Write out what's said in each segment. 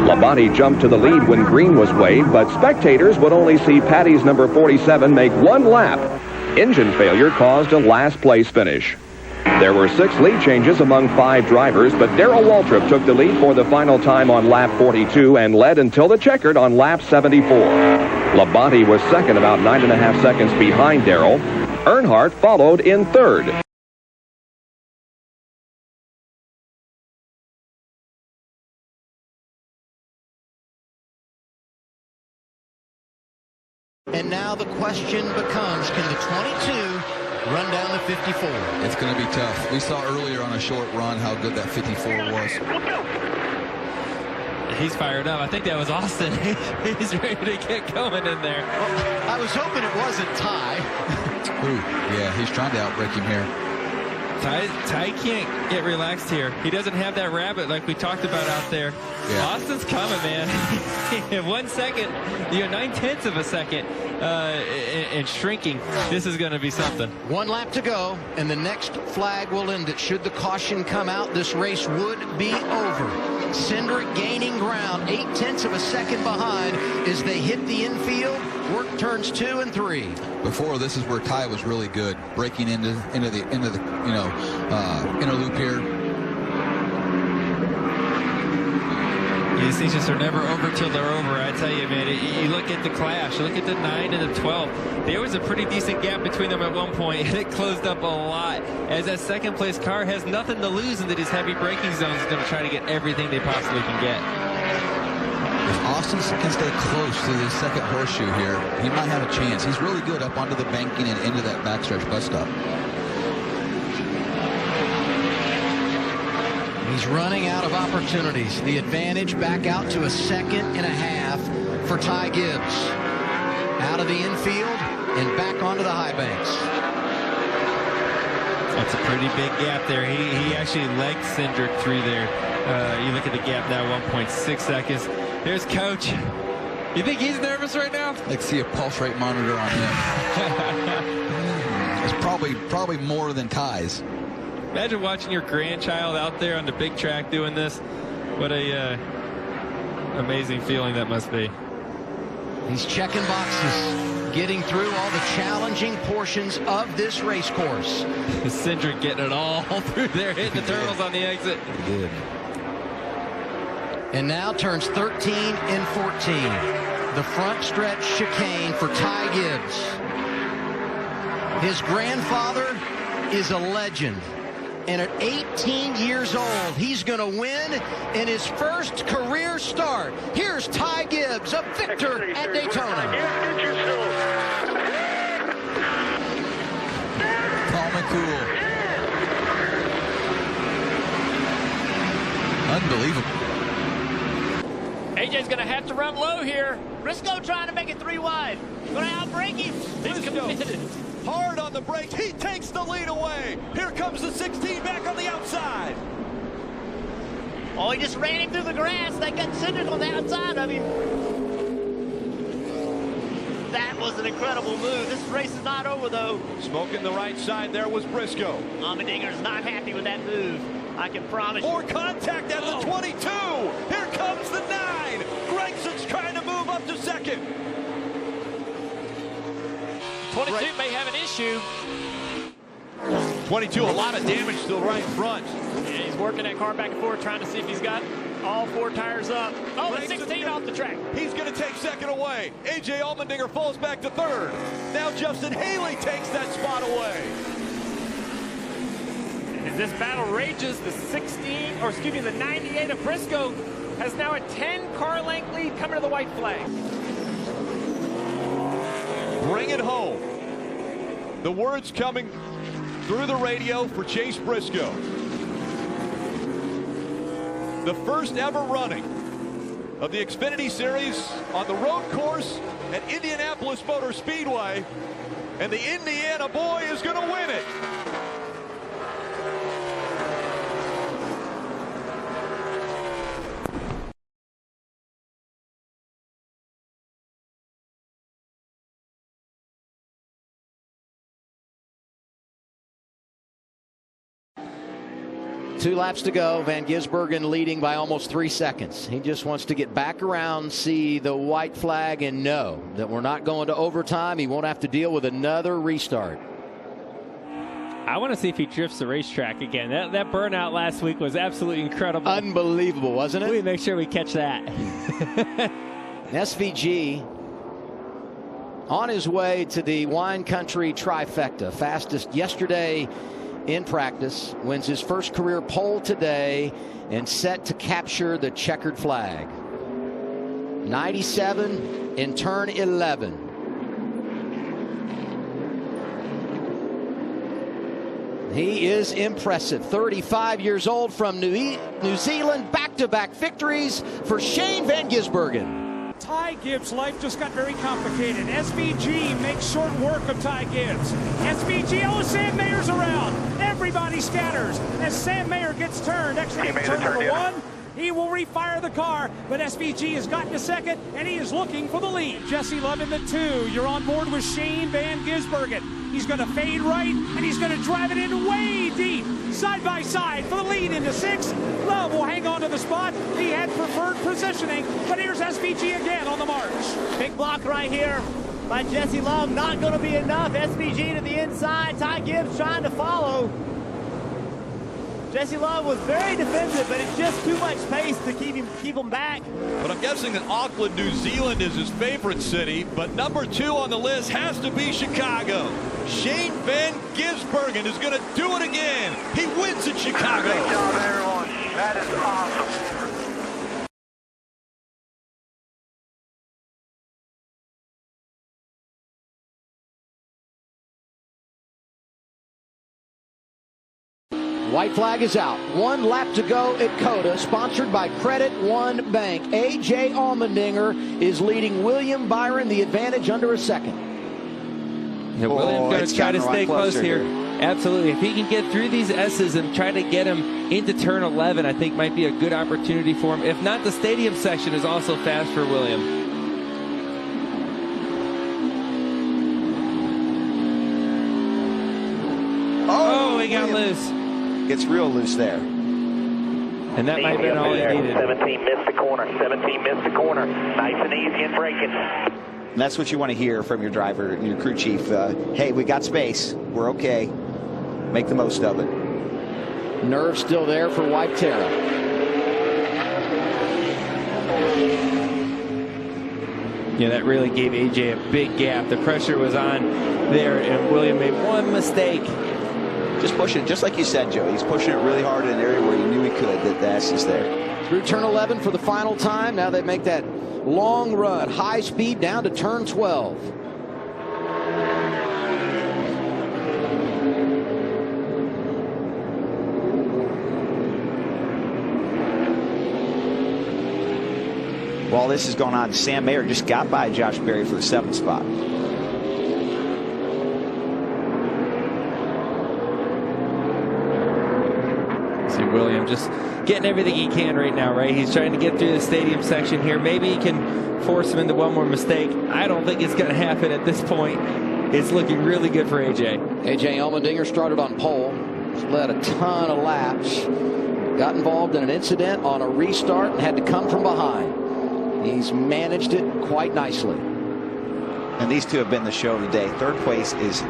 Labonte jumped to the lead when green was waved, but spectators would only see Patty's number 47 make one lap. Engine failure caused a last-place finish. There were 6 lead changes among 5 drivers, but Darrell Waltrip took the lead for the final time on lap 42 and led until the checkered on lap 74. Labonte was second, about 9.5 seconds behind Darrell. Earnhardt followed in third. And now the question becomes, can the 22 run down to 54? It's going to be tough. We saw earlier on a short run how good that 54 was. He's fired up. I think that was Austin. He's ready to get going in there. Well, I was hoping it wasn't Ty. Ooh, yeah, he's trying to outbreak him here. Ty can't get relaxed here. He doesn't have that rabbit like we talked about out there. Yeah. Austin's coming, man. In 1 second, 9/10 of a second, and shrinking. This is going to be something. 1 lap to go, and the next flag will end it. Should the caution come out, this race would be over. Cindric gaining ground, 0.8 of a second behind as they hit the infield. Work turns 2 and 3. Before, this is where Ty was really good, breaking into the inner loop here. These things just are never over till they're over. I tell you, man. You look at the clash. You look at the 9 and the 12. There was a pretty decent gap between them at one point, and it closed up a lot. As that second-place car has nothing to lose into these heavy braking zones, is going to try to get everything they possibly can get. If Austin can stay close to the second horseshoe here, he might have a chance. He's really good up onto the banking and into that backstretch bus stop. He's running out of opportunities. The advantage back out to a 2.5 for Ty Gibbs. Out of the infield and back onto the high banks. That's a pretty big gap there. He actually legged Cindric through there. You look at the gap now, 1.6 seconds. There's Coach. You think he's nervous right now? I can see a pulse rate monitor on him. It's probably more than Ty's. Imagine watching your grandchild out there on the big track doing this. What a amazing feeling that must be. He's checking boxes, getting through all the challenging portions of this race course. Cindric getting it all through there, hitting the turtles on the exit. He did. And now turns 13 and 14. The front stretch chicane for Ty Gibbs. His grandfather is a legend. And at 18 years old, he's going to win in his first career start. Here's Ty Gibbs, a victor at Daytona. Calm and cool. Unbelievable. AJ's going to have to run low here. Briscoe trying to make it 3 wide. Going to outbreak him. He's committed. Hard on the brakes. He takes the lead away. Here comes the 16 back on the outside. Oh, he just ran him through the grass. They got Cindric on the outside of him. That was an incredible move. This race is not over, though. Smoking the right side there was Briscoe. Allmendinger's not happy with that move. I can promise you. More contact at the 22. Here comes the 9. Gregson's trying to move up to second. 22 may have an issue. 22, a lot of damage to the right front. Yeah, he's working that car back and forth, trying to see if he's got all 4 tires up. Oh, the 16 off the track. He's going to take second away. AJ Allmendinger falls back to third. Now Justin Haley takes that spot away. As this battle rages, the 98 of Briscoe has now a 10-car length lead coming to the white flag. Bring it home. The words coming through the radio for Chase Briscoe. The first ever running of the Xfinity Series on the road course at Indianapolis Motor Speedway. And the Indiana boy is going to win it. 2 laps to go. Van Gisbergen leading by almost 3 seconds. He just wants to get back around, see the white flag, and know that we're not going to overtime. He won't have to deal with another restart. I want to see if he drifts the racetrack again. That burnout last week was absolutely incredible. Unbelievable, wasn't it? We make sure we catch that. SVG on his way to the wine country trifecta. Fastest yesterday in practice, wins his first career pole today, and set to capture the checkered flag. 97 in turn 11. He is impressive. 35 years old from New Zealand. Back-to-back victories for Shane Van Gisbergen. Ty Gibbs' life just got very complicated. SVG makes short work of Ty Gibbs. SVG, oh, Sam Mayer's around. Everybody scatters as Sam Mayer gets turned. Actually, turn number 1. He will refire the car, but SVG has gotten to second, and he is looking for the lead. Jesse Love in the 2. You're on board with Shane Van Gisbergen. He's going to fade right, and he's going to drive it in way deep, side by side for the lead into 6. Love will hang on to the spot. He had preferred positioning, but here's SVG again on the march. Big block right here by Jesse Love. Not going to be enough. SVG to the inside. Ty Gibbs trying to follow. Jesse Love was very defensive, but it's just too much pace to keep him back. But I'm guessing that Auckland, New Zealand is his favorite city, but number 2 on the list has to be Chicago. Shane Van Gisbergen is going to do it again. He wins in Chicago. Great job, everyone. That is awesome. White flag is out. 1 lap to go at COTA, sponsored by Credit One Bank. A.J. Allmendinger is leading William Byron the advantage under a second. Yeah, William's going to try to stay close here. Absolutely. If he can get through these S's and try to get him into turn 11, I think might be a good opportunity for him. If not, the stadium section is also fast for William. Oh, he got loose. Gets real loose there. And that might have been all he needed. 17 missed the corner. 17 missed the corner. Nice and easy and braking. And that's what you want to hear from your driver and your crew chief. Hey, we got space. We're okay. Make the most of it. Nerve still there for Whitera. Yeah, that really gave AJ a big gap. The pressure was on there, and William made one mistake. Just pushing it, just like you said, Joe. He's pushing it really hard in an area where you knew he could, that the S is there. Through turn 11 for the final time. Now they make that long run, high speed down to turn 12. While this is going on, Sam Mayer just got by Josh Berry for the 7th spot. William just getting everything he can right now, right? He's trying to get through the stadium section here. Maybe he can force him into one more mistake. I don't think it's going to happen at this point. It's looking really good for AJ. A.J. Allmendinger started on pole, led a ton of laps, got involved in an incident on a restart and had to come from behind. He's managed it quite nicely. And these two have been the show today. 3rd place is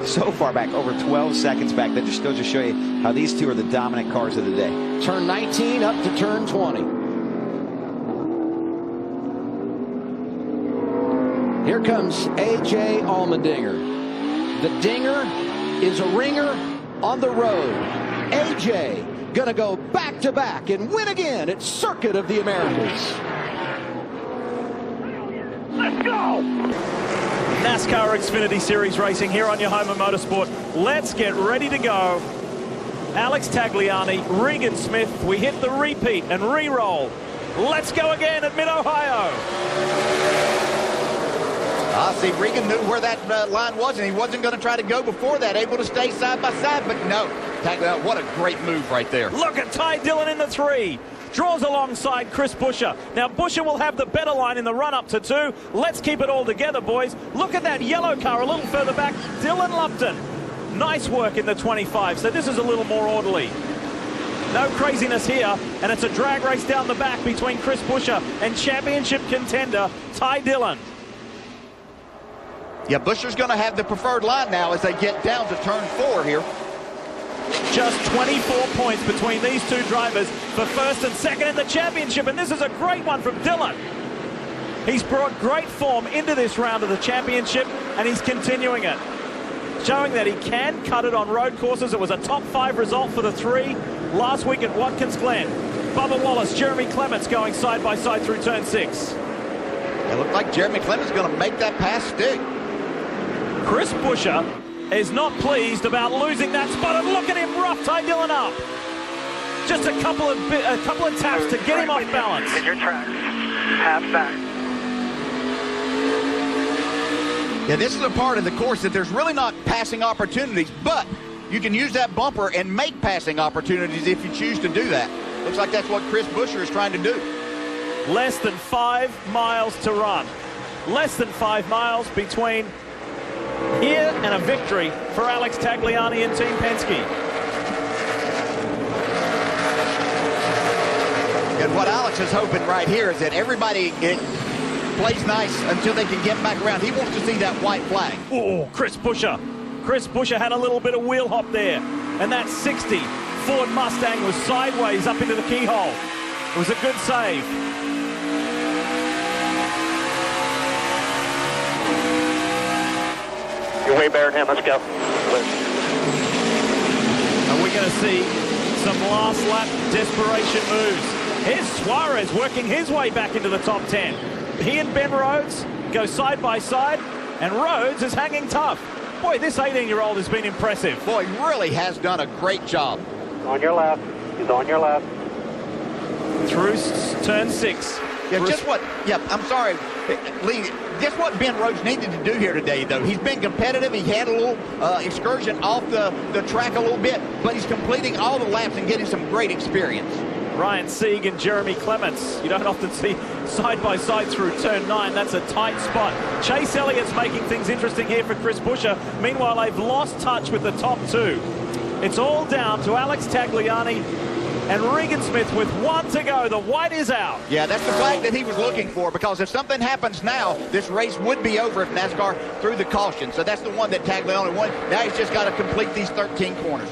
so far back, over 12 seconds back. That just goes to show you how these two are the dominant cars of the day. Turn 19 up to turn 20. Here comes A.J. Allmendinger. The dinger is a ringer on the road. A.J. gonna go back-to-back and win again at Circuit of the Americas. Let's go! NASCAR Xfinity Series racing here on your home of motorsport. Let's get ready to go. Alex Tagliani, Regan Smith. We hit the repeat and re-roll. Let's go again at Mid-Ohio. See, Regan knew where that line was, and he wasn't going to try to go before that, able to stay side by side, but no. Tagliani, what a great move right there. Look at Ty Dillon in the 3. Draws alongside Chris Buescher. Now, Buescher will have the better line in the run-up to 2. Let's keep it all together, boys. Look at that yellow car a little further back. Dylan Lupton. Nice work in the 25, so this is a little more orderly. No craziness here, and it's a drag race down the back between Chris Buescher and championship contender Ty Dillon. Yeah, Buescher's going to have the preferred line now as they get down to turn 4 here. Just 24 points between these two drivers for first and second in the championship, and this is a great one from Dillon. He's brought great form into this round of the championship, and he's continuing it, showing that he can cut it on road courses. It was a top 5 result for the 3 last week at Watkins Glen. Bubba Wallace, Jeremy Clements going side by side through turn 6. It looked like Jeremy Clements is going to make that pass stick. Chris Buescher is not pleased about losing that spot, and look at him rough Ty Dillon up. Just a couple of taps to get him off balance. In your tracks, half back. Yeah, this is a part of the course that there's really not passing opportunities, but you can use that bumper and make passing opportunities if you choose to do that. Looks like that's what Chris Buescher is trying to do. Less than 5 miles to run. Less than 5 miles between here and a victory for Alex Tagliani and Team Penske. And what Alex is hoping right here is that everybody plays nice until they can get back around. He wants to see that white flag. Oh, Chris Buescher. Chris Buescher had a little bit of wheel hop there. And that 60 Ford Mustang was sideways up into the keyhole. It was a good save. You're way better than him. Let's go. And we're going to see some last lap desperation moves. Here's Suarez working his way back into the top 10. He and Ben Rhodes go side by side, and Rhodes is hanging tough. Boy, this 18-year-old has been impressive. Boy, he really has done a great job. On your left. He's on your left. Through turn 6. Yeah, just what, I'm sorry, Lee, just what Ben Rhodes needed to do here today, though. He's been competitive. He had a little excursion off the track a little bit, but he's completing all the laps and getting some great experience. Ryan Sieg and Jeremy Clements. You don't often see side by side through turn 9. That's a tight spot. Chase Elliott's making things interesting here for Chris Buescher. Meanwhile, they've lost touch with the top 2. It's all down to Alex Tagliani and Regan Smith with 1 to go. The white is out. Yeah, that's the flag that he was looking for, because if something happens now, this race would be over if NASCAR threw the caution. So that's the one that Tagliani won. Now he's just got to complete these 13 corners.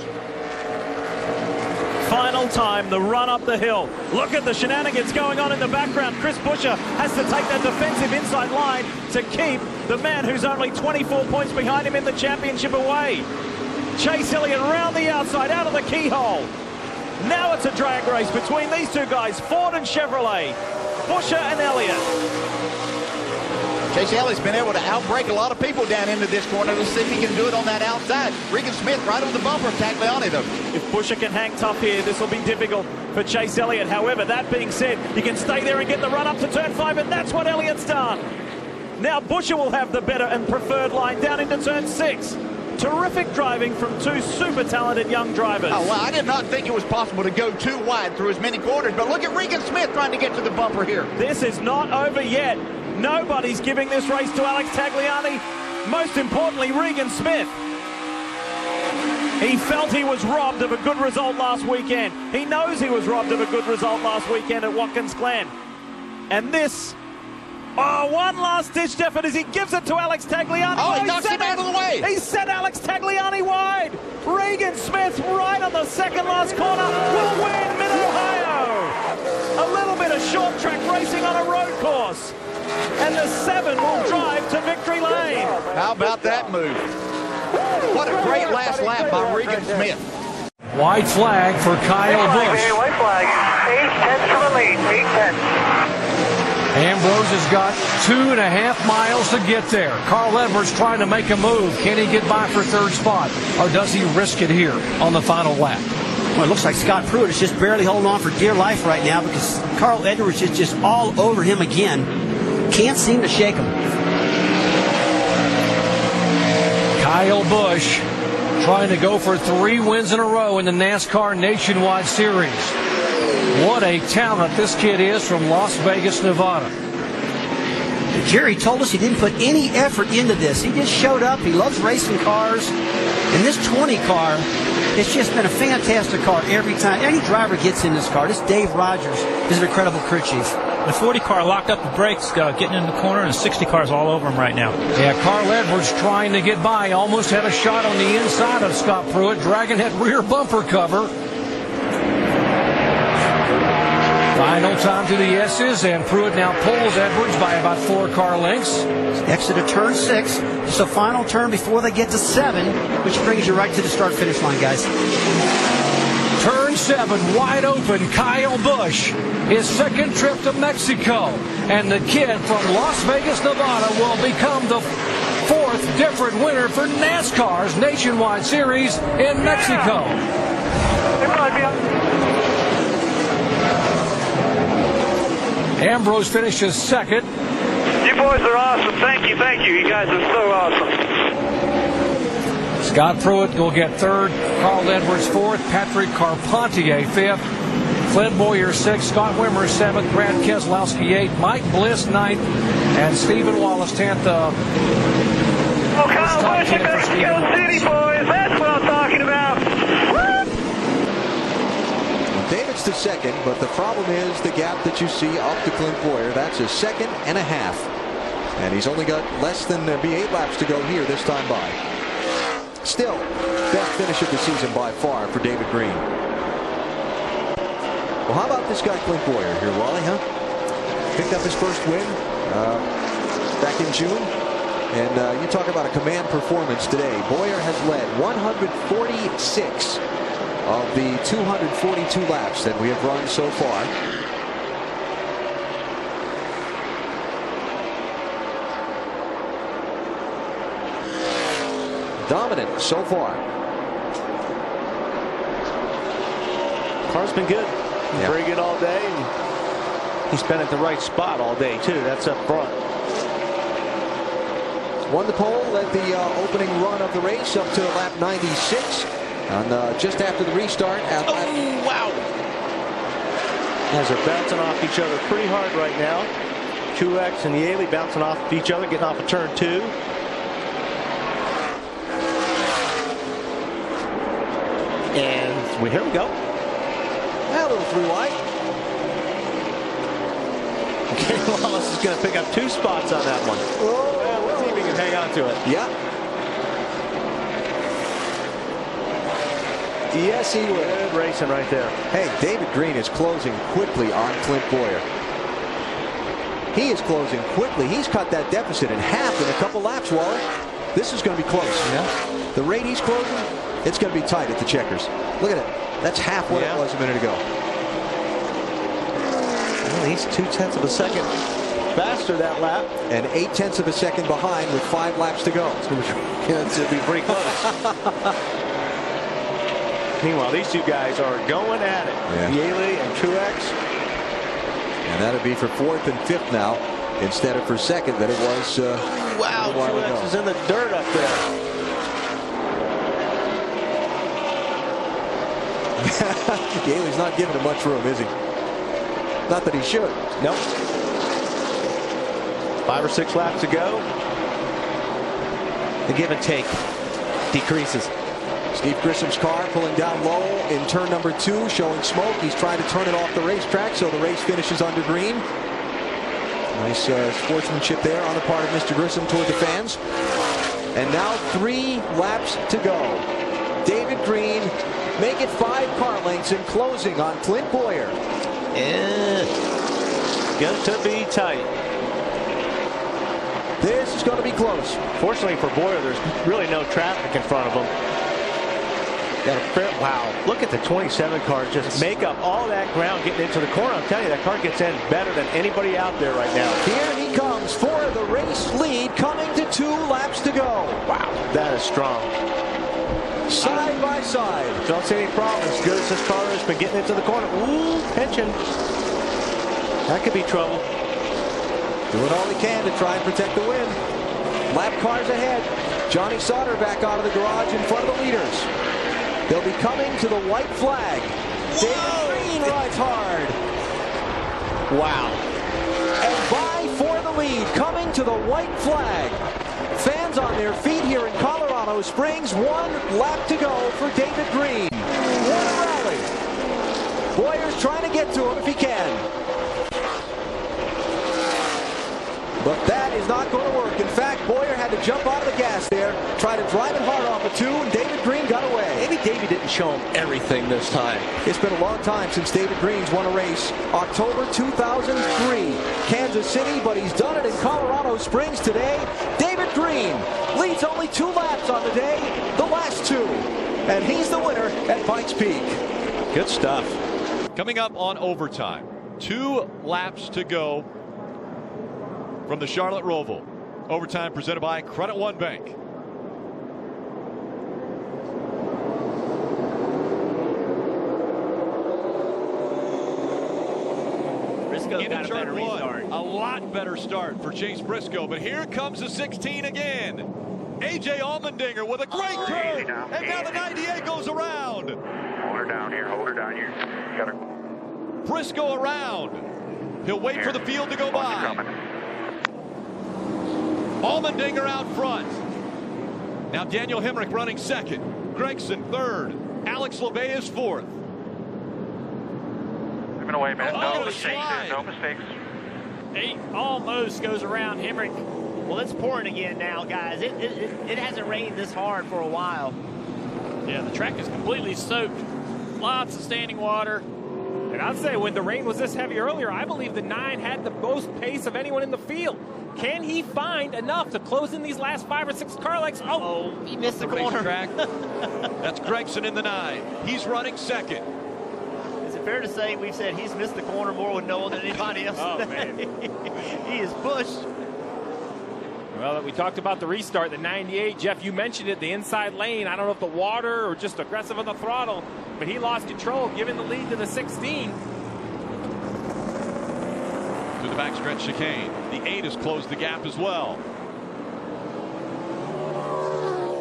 Final time, the run up the hill. Look at the shenanigans going on in the background. Chris Buescher has to take that defensive inside line to keep the man who's only 24 points behind him in the championship away. Chase Elliott around the outside, out of the keyhole. Now it's a drag race between these two guys, Ford and Chevrolet, Buescher and Elliott. Chase Elliott's been able to outbrake a lot of people down into this corner. Let's see if he can do it on that outside. Regan Smith right on the bumper of Tagliani, though. If Buescher can hang tough here, this will be difficult for Chase Elliott. However, that being said, you can stay there and get the run up to turn 5, and that's what Elliott's done. Now Buescher will have the better and preferred line down into turn 6. Terrific driving from 2 super talented young drivers. Oh, well, I did not think it was possible to go too wide through as many corners, but look at Regan Smith trying to get to the bumper here. This is not over yet. Nobody's giving this race to Alex Tagliani. Most importantly, Regan Smith. He felt he was robbed of a good result last weekend. He knows he was robbed of a good result last weekend at Watkins Glen. And this, one last-ditch effort as he gives it to Alex Tagliani. Oh, he knocks him out of the way. He sent Alex Tagliani wide. Regan Smith right on the second last corner will win Mid-Ohio. A little bit of short track racing on a road course. And the 7 will drive to victory lane. How about that move? What a great last lap by Regan Smith. White flag for Kyle Busch. White flag. 8/10 for the lead. 8/10. Ambrose has got 2.5 miles to get there. Carl Edwards trying to make a move. Can he get by for 3rd spot? Or does he risk it here on the final lap? Well, it looks like Scott Pruitt is just barely holding on for dear life right now, because Carl Edwards is just all over him again. Can't seem to shake him. Kyle Busch trying to go for 3 wins in a row in the NASCAR Nationwide Series. What a talent this kid is from Las Vegas, Nevada. Jerry told us he didn't put any effort into this. He just showed up. He loves racing cars. And this 20 car, it's just been a fantastic car every time. Any driver gets in this car. This Dave Rogers is an incredible crew chief. The 40 car locked up the brakes, getting in the corner, and the 60 car's all over him right now. Yeah, Carl Edwards trying to get by. Almost had a shot on the inside of Scott Pruitt, dragging that rear bumper cover. Final time to the S's, and Pruitt now pulls Edwards by about 4 car lengths. Exit of turn 6. Just a final turn before they get to 7, which brings you right to the start-finish line, guys. Turn 7, wide open, Kyle Busch. His second trip to Mexico. And the kid from Las Vegas, Nevada will become the 4th different winner for NASCAR's Nationwide Series in Mexico. Ambrose finishes second. You boys are awesome. Thank you, thank you. You guys are so awesome. Scott Pruitt will get 3rd, Carl Edwards 4th, Patrick Carpentier 5th, Clint Boyer 6th, Scott Wimmer 7th, Brad Keselowski 8th, Mike Bliss 9th, and Stephen Wallace 10th. Oh, Kyle Busch in Mexico City, boys. That's what I'm talking about. David's to second, but the problem is the gap that you see up to Clint Boyer. That's a 1.5 seconds. And he's only got less than be 8 laps to go here this time by. Still, best finish of the season by far for David Green. Well, how about this guy Clint Boyer here, Wally, huh? Picked up his first win back in June. And you talk about a command performance today. Boyer has led 146 of the 242 laps that we have run so far. Dominant so far. Car's been good. Very good all day. And he's been at the right spot all day, too. That's up front. Won the pole, led the opening run of the race up to lap 96. And just after the restart at wow. As they're bouncing off each other pretty hard right now. Truex and Yaley bouncing off each other, getting off of turn 2. And here we go. A little 3 wide. Okay, Wallace is going to pick up 2 spots on that one. Oh, let's see if he can hang on to it. Yeah. Yes, he will. Good racing right there. Hey, David Green is closing quickly on Clint Boyer. He is closing quickly. He's cut that deficit in half in a couple laps, Waller. This is going to be close. Yeah. The rate he's closing, it's going to be tight at the checkers. Look at it. That's half what it was a minute ago. Well, he's 0.2 seconds faster that lap. And 0.8 seconds behind with 5 laps to go. It's going to be pretty close. Meanwhile, these 2 guys are going at it. Yaley and Truex. And that'd be for 4th and 5th now, instead of for 2nd that it was wow, a while ago. Truex is in the dirt up there. Yaley's not giving him much room, is he? Not that he should. Nope. 5 or 6 laps to go. The give and take decreases. Steve Grissom's car pulling down low in turn number 2, showing smoke. He's trying to turn it off the racetrack, so the race finishes under green. Nice sportsmanship there on the part of Mr. Grissom toward the fans. And now 3 laps to go. David Green make it 5 car lengths in closing on Clint Boyer. Going to be tight. This is going to be close. Fortunately for Boyer, there's really no traffic in front of him. Wow, look at the 27 car just make up all that ground getting into the corner. I'm telling you, that car gets in better than anybody out there right now. Here he comes for the race lead, coming to 2 laps to go. Wow, that is strong. Side by side. Don't see any problem. As good as this car has been getting into the corner. Ooh, pinching. That could be trouble. Doing all he can to try and protect the win. Lap cars ahead. Johnny Sauter back out of the garage in front of the leaders. They'll be coming to the white flag. David Green rides hard. Wow. And by for the the lead, coming to the white flag. Fans on their feet here in Colorado Springs. 1 lap to go for David Green. What a rally. Boyer's trying to get to him if he can. But that is not going to work. In fact, Boyer had to jump out of the gas there, try to drive it hard off of 2, and David Green got away. Maybe Davey didn't show him everything this time. It's been a long time since David Green's won a race. October 2003, Kansas City, but he's done it in Colorado Springs today. David Green leads only 2 laps on the day, the last 2. And he's the winner at Pikes Peak. Good stuff. Coming up on overtime, 2 laps to go from the Charlotte Roval. Overtime presented by Credit One Bank. Briscoe's got a better restart. A lot better start for Chase Briscoe, but here comes the 16 again. A.J. Allmendinger with a great turn, and now the 98 goes around. Hold her down here, hold her down here. You got her. Briscoe around. He'll wait for the field to go by. Allmendinger out front. Now Daniel Hemrick running second. Gregson third. Alex LeVay is fourth. Moving away, man. Oh, No mistakes. No mistakes. He almost goes around Hemrick. Well, it's pouring again now, guys. It hasn't rained this hard for a while. Yeah, the track is completely soaked. Lots of standing water. And I'd say when the rain was this heavy earlier, I believe the 9 had the most pace of anyone in the field. Can he find enough to close in these last 5 or 6 car lengths? Oh, he missed the corner. That's Gregson in the 9. He's running second. Is it fair to say we've said he's missed the corner more with Noah than anybody else? Oh, man. He is pushed. Well, we talked about the restart, the 98. Jeff, you mentioned it, the inside lane. I don't know if the water or just aggressive on the throttle, but he lost control, giving the lead to the 16. To the backstretch chicane. The 8 has closed the gap as well.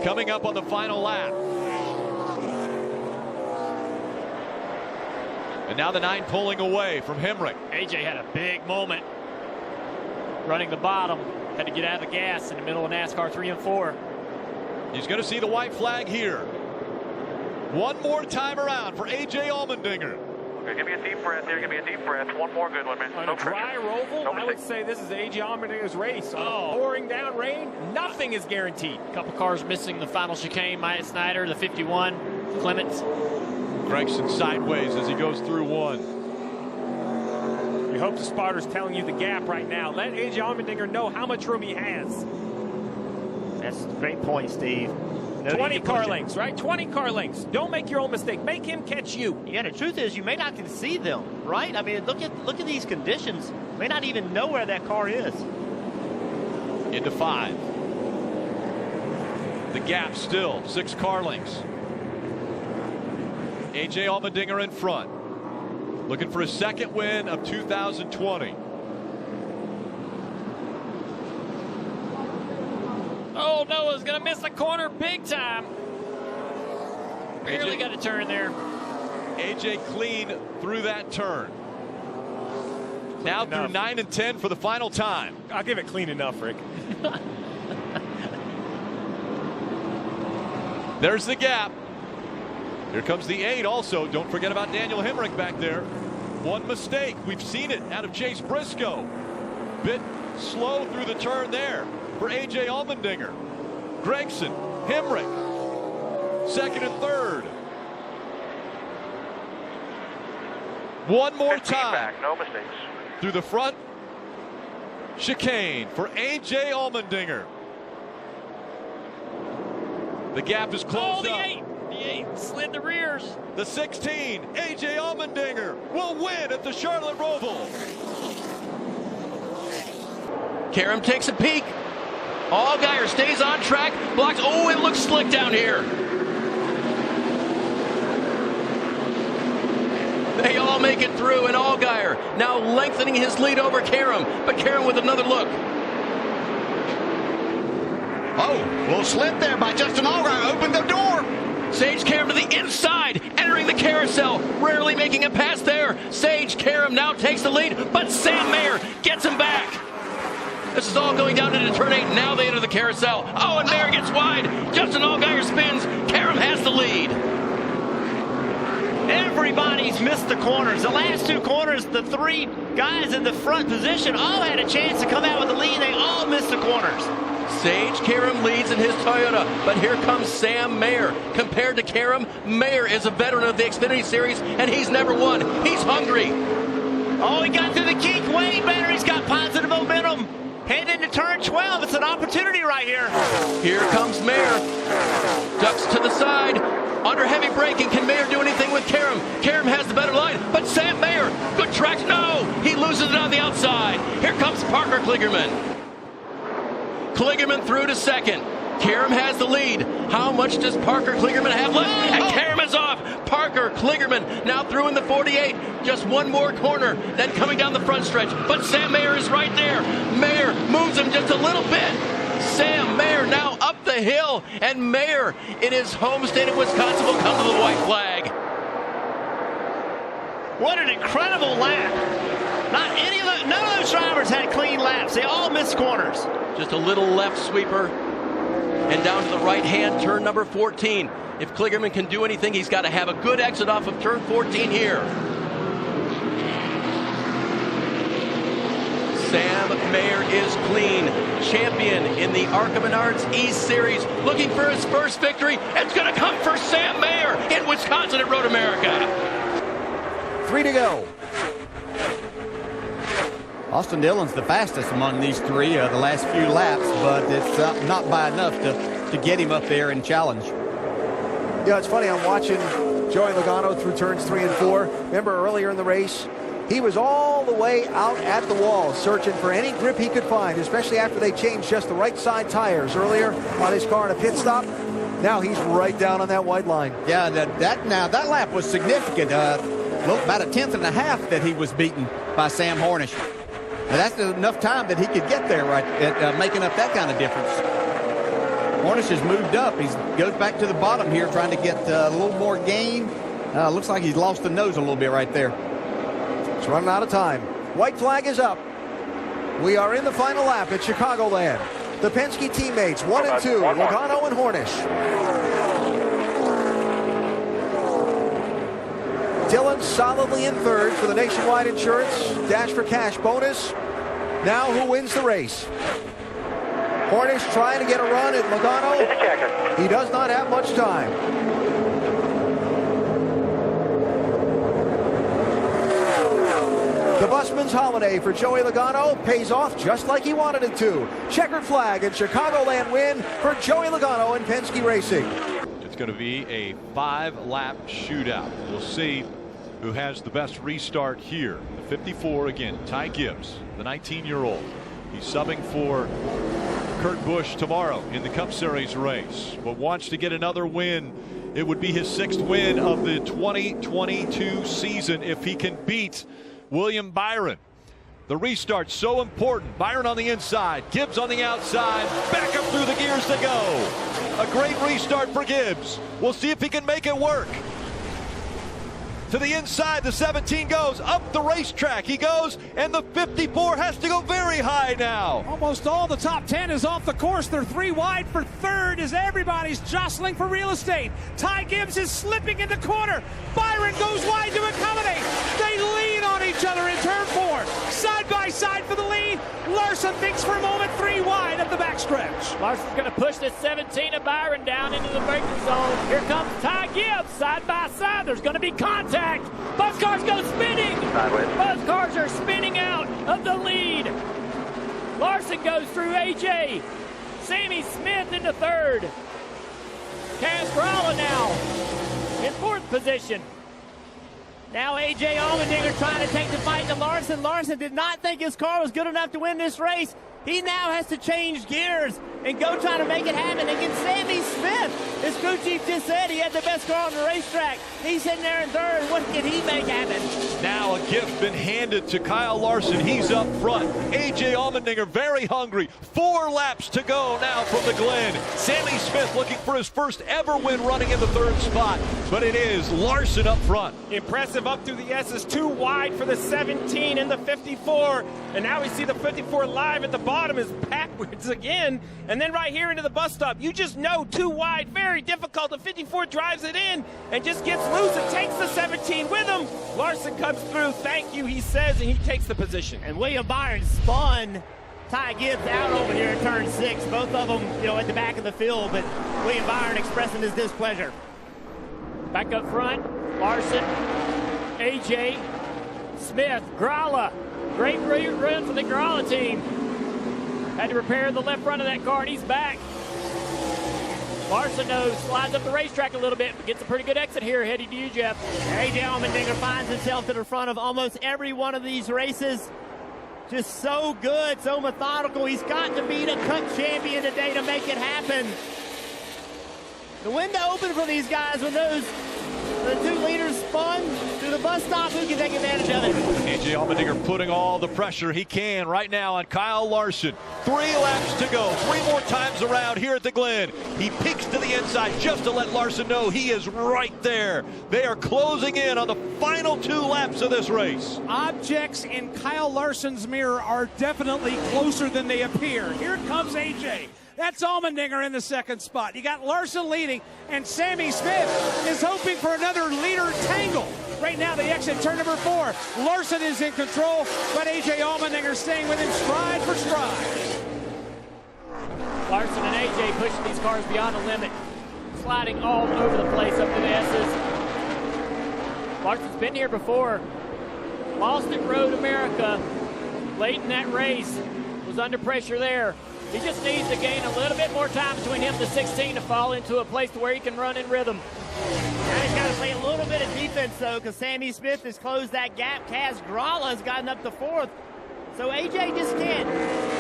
Coming up on the final lap. And now the 9 pulling away from Hemrick. AJ had a big moment running the bottom. Had to get out of the gas in the middle of NASCAR 3 and 4. He's going to see the white flag here. One more time around for A.J. Allmendinger. Okay, give me a deep breath here. Give me a deep breath. One more good one, man. On No a dry pressure. Roval, No I would say this is A.J. Allmendinger's race. Pouring down rain, nothing is guaranteed. A couple cars missing the final chicane. Myatt Snyder, the 51. Clements. Gregson sideways as he goes through 1. We hope the spotter's telling you the gap right now. Let A.J. Allmendinger know how much room he has. That's a great point, Steve. No 20 car lengths, right? 20 car lengths. Don't make your own mistake. Make him catch you. Yeah, the truth is you may not can see them, right? I mean, look at these conditions. You may not even know where that car is. Into 5. The gap still 6 car lengths. A.J. Allmendinger in front. Looking for his second win of 2020. Oh, Noah's going to miss the corner big time. Barely got a turn there. A.J. clean through that turn. Now through 9 and 10 for the final time. I'll give it clean enough, Rick. There's the gap. Here comes the 8 also. Don't forget about Daniel Hemrick back there. One mistake. We've seen it out of Chase Briscoe. Bit slow through the turn there for A.J. Allmendinger. Gregson, Hemrick, second and third. One more time. Back, no mistakes. Through the front chicane for A.J. Allmendinger. The gap is closed up. The 8 slid the rears. The 16, A.J. Allmendinger, will win at the Charlotte Roval. Karam takes a peek. Allgaier stays on track. Blocks. Oh, it looks slick down here. They all make it through, and Allgaier now lengthening his lead over Karam. But Karam with another look. Oh, little slip there by Justin Allgaier. Opened the door. Sage Karam to the inside, entering the carousel, rarely making a pass there. Sage Karam now takes the lead, but Sam Mayer gets him back. This is all going down into turn 8. Now they enter the carousel. Oh, and Mayer gets wide. Justin Allgaier spins. Karam has the lead. Everybody's missed the corners. The last 2 corners, the 3 guys in the front position all had a chance to come out with the lead. They all missed the corners. Sage Karam leads in his Toyota, but here comes Sam Mayer. Compared to Karam, Mayer is a veteran of the Xfinity Series, and he's never won. He's hungry. Oh, he got through the kink way better. He's got positive momentum. Heading into turn 12. It's an opportunity right here. Here comes Mayer. Ducks to the side. Under heavy braking, can Mayer do anything with Karam? Karam has the better line, but Sam Mayer, good tracks, no! He loses it on the outside. Here comes Parker Kligerman. Kligerman through to second. Karam has the lead. How much does Parker Kligerman have left? And Karam is off. Parker Kligerman now through in the 48. Just one more corner, then coming down the front stretch. But Sam Mayer is right there. Mayer moves him just a little bit. Sam Mayer now up the hill, and Mayer in his home state of Wisconsin will come to the white flag. What an incredible lap. None of those drivers had clean laps. They all missed corners. Just a little left sweeper, and down to the right hand, turn number 14. If Kligerman can do anything, he's got to have a good exit off of turn 14 here. Sam Mayer is clean, champion in the ARCA Menards East Series, looking for his first victory. It's going to come for Sam Mayer in Wisconsin at Road America. 3 to go. Austin Dillon's the fastest among these 3 the last few laps, but it's not by enough to get him up there and challenge. Yeah, it's funny. I'm watching Joey Logano through turns 3 and 4. Remember earlier in the race, he was all the way out at the wall searching for any grip he could find, especially after they changed just the right side tires earlier on his car in a pit stop. Now he's right down on that white line. Yeah, that lap was significant. About a 1/10 and a half that he was beaten by Sam Hornish. Now, that's enough time that he could get there, right, at making up that kind of difference. Hornish has moved up. He goes back to the bottom here, trying to get a little more gain. Looks like he's lost the nose a little bit right there. It's running out of time. White flag is up. We are in the final lap at Chicagoland. The Penske teammates, 1 and 2, Logano and Hornish. Dillon solidly in third for the Nationwide Insurance Dash for Cash bonus. Now who wins the race? Hornish trying to get a run at Logano. He does not have much time. The busman's holiday for Joey Logano pays off just like he wanted it to. Checkered flag and Chicagoland win for Joey Logano and Penske Racing. It's going to be a 5-lap shootout. We'll see who has the best restart here. The 54 again, Ty Gibbs, the 19-year-old. He's subbing for Kurt Busch tomorrow in the Cup Series race, but wants to get another win. It would be his 6th win of the 2022 season if he can beat William Byron. The restart so important. Byron on the inside, Gibbs on the outside, back up through the gears to go. A great restart for Gibbs. We'll see if he can make it work. To the inside, the 17 goes up the racetrack. He goes, and the 54 has to go very high now. Almost all the top 10 is off the course. They're 3 wide for third as everybody's jostling for real estate. Ty Gibbs is slipping in the corner. Byron goes wide to accommodate. They lean on each other in turn 4. Side by side for the lead. Larson thinks for a moment, 3 wide up the backstretch. Larson's going to push this 17 of Byron down into the braking zone. Here comes Ty Gibbs side by side. There's going to be contact. Both cars go spinning. Both cars are spinning out of the lead. Larson goes through AJ. Sammy Smith into third. Castralla now in 4th position. Now A.J. Allmendinger trying to take the fight to Larson. Larson did not think his car was good enough to win this race. He now has to change gears and go trying to make it happen against Sammy Smith. His crew chief just said he had the best car on the racetrack. He's sitting there in third. What can he make happen? Now a gift been handed to Kyle Larson. He's up front. A.J. Allmendinger very hungry. 4 laps to go now from the Glen. Sammy Smith looking for his first ever win running in the 3rd spot. But it is Larson up front. Impressive up through the S's. Too wide for the 17 and the 54. And now we see the 54 live at the bottom is backwards again. And then right here into the bus stop. You just know too wide, very difficult. The 54 drives it in and just gets loose. It takes the 17 with him. Larson comes through. Thank you, he says, and he takes the position. And William Byron spun Ty Gibbs out over here in turn 6. Both of them, at the back of the field, but William Byron expressing his displeasure. Back up front, Larson, A.J. Smith, Gralla. Great run for the Gralla team. Had to repair the left front of that car, and he's back. Larson knows, slides up the racetrack a little bit, but gets a pretty good exit here, heading to you, Jeff. A.J. Allmendinger finds himself to the front of almost every one of these races. Just so good, so methodical. He's got to beat a Cup champion today to make it happen. The window opened for these guys when the 2 leaders spun to the bus stop. Who can take advantage of it? A.J. Allmendinger putting all the pressure he can right now on Kyle Larson. 3 laps to go. 3 more times around here at the Glen. He peeks to the inside just to let Larson know he is right there. They are closing in on the final 2 laps of this race. Objects in Kyle Larson's mirror are definitely closer than they appear. Here comes A.J. That's Allmendinger in the 2nd spot. You got Larson leading, and Sammy Smith is hoping for another leader tangle. Right now, they exit turn number 4. Larson is in control, but A.J. Allmendinger staying with him stride for stride. Larson and A.J. pushing these cars beyond the limit, sliding all over the place up to the S's. Larson's been here before. Lost at Road America late in that race. Was under pressure there. He just needs to gain a little bit more time between him and the 16 to fall into a place to where he can run in rhythm. Now he's got to play a little bit of defense, though, because Sammy Smith has closed that gap. Kaz Gralla has gotten up to 4th. So A.J. just can't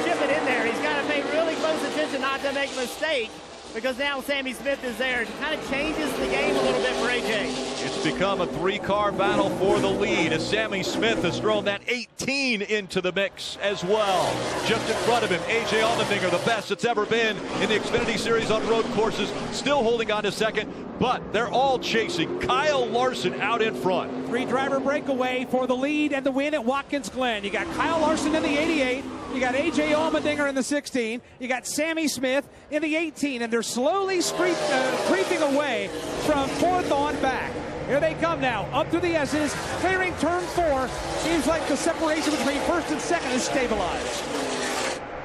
chip it in there. He's got to pay really close attention not to make a mistake, because now Sammy Smith is there. It kind of changes the game a little bit for A.J. It's become a 3-car battle for the lead as Sammy Smith has thrown that 18 into the mix as well. Just in front of him, A.J. Allmendinger, the best it's ever been in the Xfinity Series on road courses, still holding on to 2nd, but they're all chasing Kyle Larson out in front. 3-driver breakaway for the lead and the win at Watkins Glen. You got Kyle Larson in the 88. You got A.J. Allmendinger in the 16. You got Sammy Smith in the 18, and they're slowly creeping away from 4th on back. Here they come now, up through the S's, clearing turn 4. Seems like the separation between 1st and 2nd is stabilized.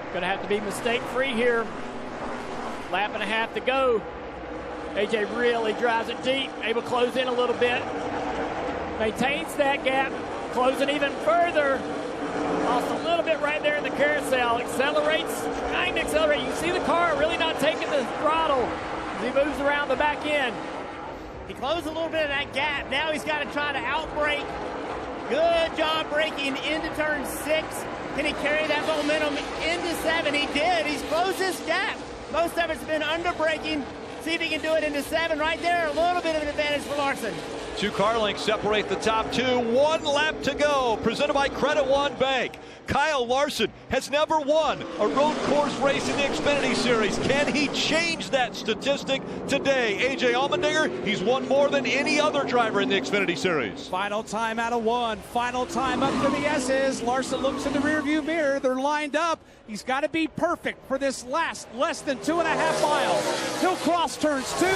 Going to have to be mistake-free here. Lap and a half to go. A.J. really drives it deep, able to close in a little bit. Maintains that gap, closing even further. Lost a little bit right there in the carousel. Accelerates, trying to accelerate. You can see the car really not taking the throttle as he moves around the back end. He closed a little bit of that gap. Now he's got to try to outbrake. Good job braking into turn 6. Can he carry that momentum into 7? He did. He's closed this gap. Most of it's been under braking. See if he can do it into 7 right there. A little bit of an advantage for Larson. 2 car lengths separate the top 2. 1 lap to go. Presented by Credit One Bank. Kyle Larson has never won a road course race in the Xfinity Series. Can he change that statistic today? A.J. Allmendinger, he's won more than any other driver in the Xfinity Series. Final time out of 1. Final time up for the S's. Larson looks in the rearview mirror. They're lined up. He's got to be perfect for this last less than 2.5 miles. He'll cross turns 2,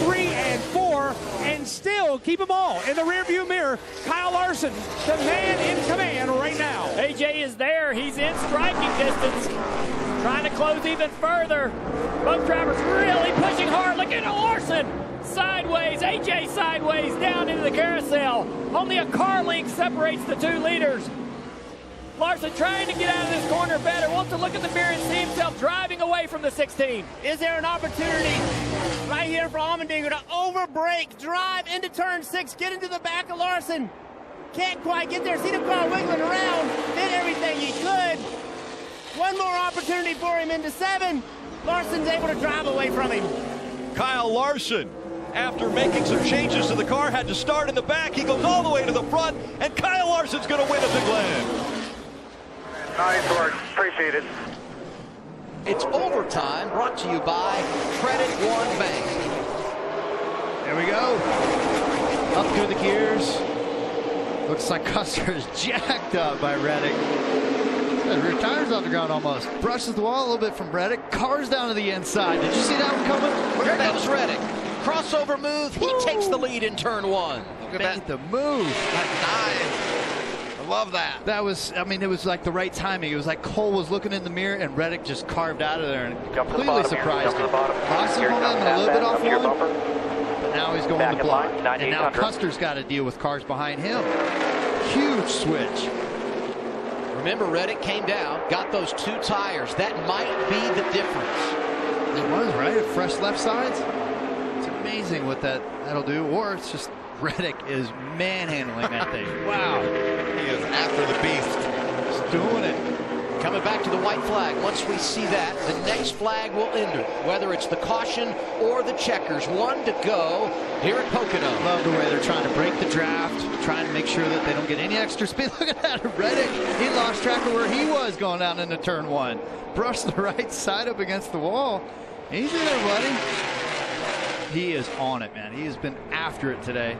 3, and 4, and still keep them all in the rearview mirror. Kyle Larson, the man in command right now. A.J. is there. He's in striking distance. Trying to close even further. Both drivers really pushing hard. Look at Larson. Sideways. A.J. sideways down into the carousel. Only a car length separates the 2 leaders. Larson trying to get out of this corner better. Wants to look at the mirror and see himself driving away from the 16. Is there an opportunity right here for Allmendinger to overbrake, drive into turn 6, get into the back of Larson? Can't quite get there. See the car wiggling around. Did everything he could. One more opportunity for him into 7. Larson's able to drive away from him. Kyle Larson, after making some changes to the car, had to start in the back. He goes all the way to the front, and Kyle Larson's going to win at the Glen. Nice work. Appreciate it. It's overtime, brought to you by Credit One Bank. There we go. Up through the gears. Looks like Custer is jacked up by Reddick. Rear tires off the ground almost. Brushes the wall a little bit from Reddick. Cars down to the inside. Did you see that one coming? Here comes Reddick. Crossover move. He takes the lead in turn one. Look at that. The move. I love that. That was, I mean, it was like the right timing. It was like Cole was looking in the mirror and Reddick just carved out of there and completely surprised him. Lost him a little bit off one, but now he's going to block. And now Custer's got to deal with cars behind him. Huge switch. Remember, Reddick came down, got those 2 tires. That might be the difference. It was, right? Fresh left sides. It's amazing what that'll do. Or it's just Reddick is manhandling that thing. Wow. He is after the beast. He's doing it. Coming back to the white flag. Once we see that, the next flag will enter. Whether it's the caution or the checkers. 1 to go here at Pocono. Love the way they're trying to break the draft, trying to make sure that they don't get any extra speed. Look at that. Reddick, he lost track of where he was going down into turn 1. Brushed the right side up against the wall. Easy there, buddy. He is on it, man. He has been after it today.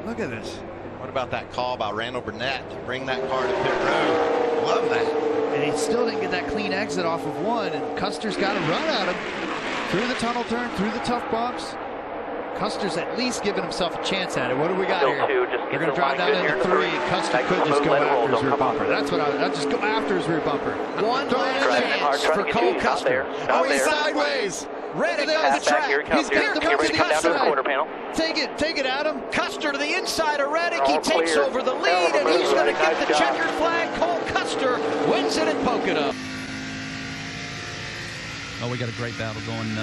Look at this. What about that call by Randall Burnett to bring that car to pit road? Love that. And he still didn't get that clean exit off of 1, and Custer's got to run at him through the tunnel turn, through the tough bumps. Custer's at least giving himself a chance at it. What do we got here? They're going to drive down into 3. Custer could just go after his rear bumper. That's what I'll just go after his rear bumper. One last chance for Cole Custer. Oh, he's sideways. Reddick on the track. He's got the inside. Take it, Adam. Custer to the inside of Reddick. He takes over the lead, and he's going to get the checkered flag. Cole Custer wins it at Pocono. Oh, we got a great battle going.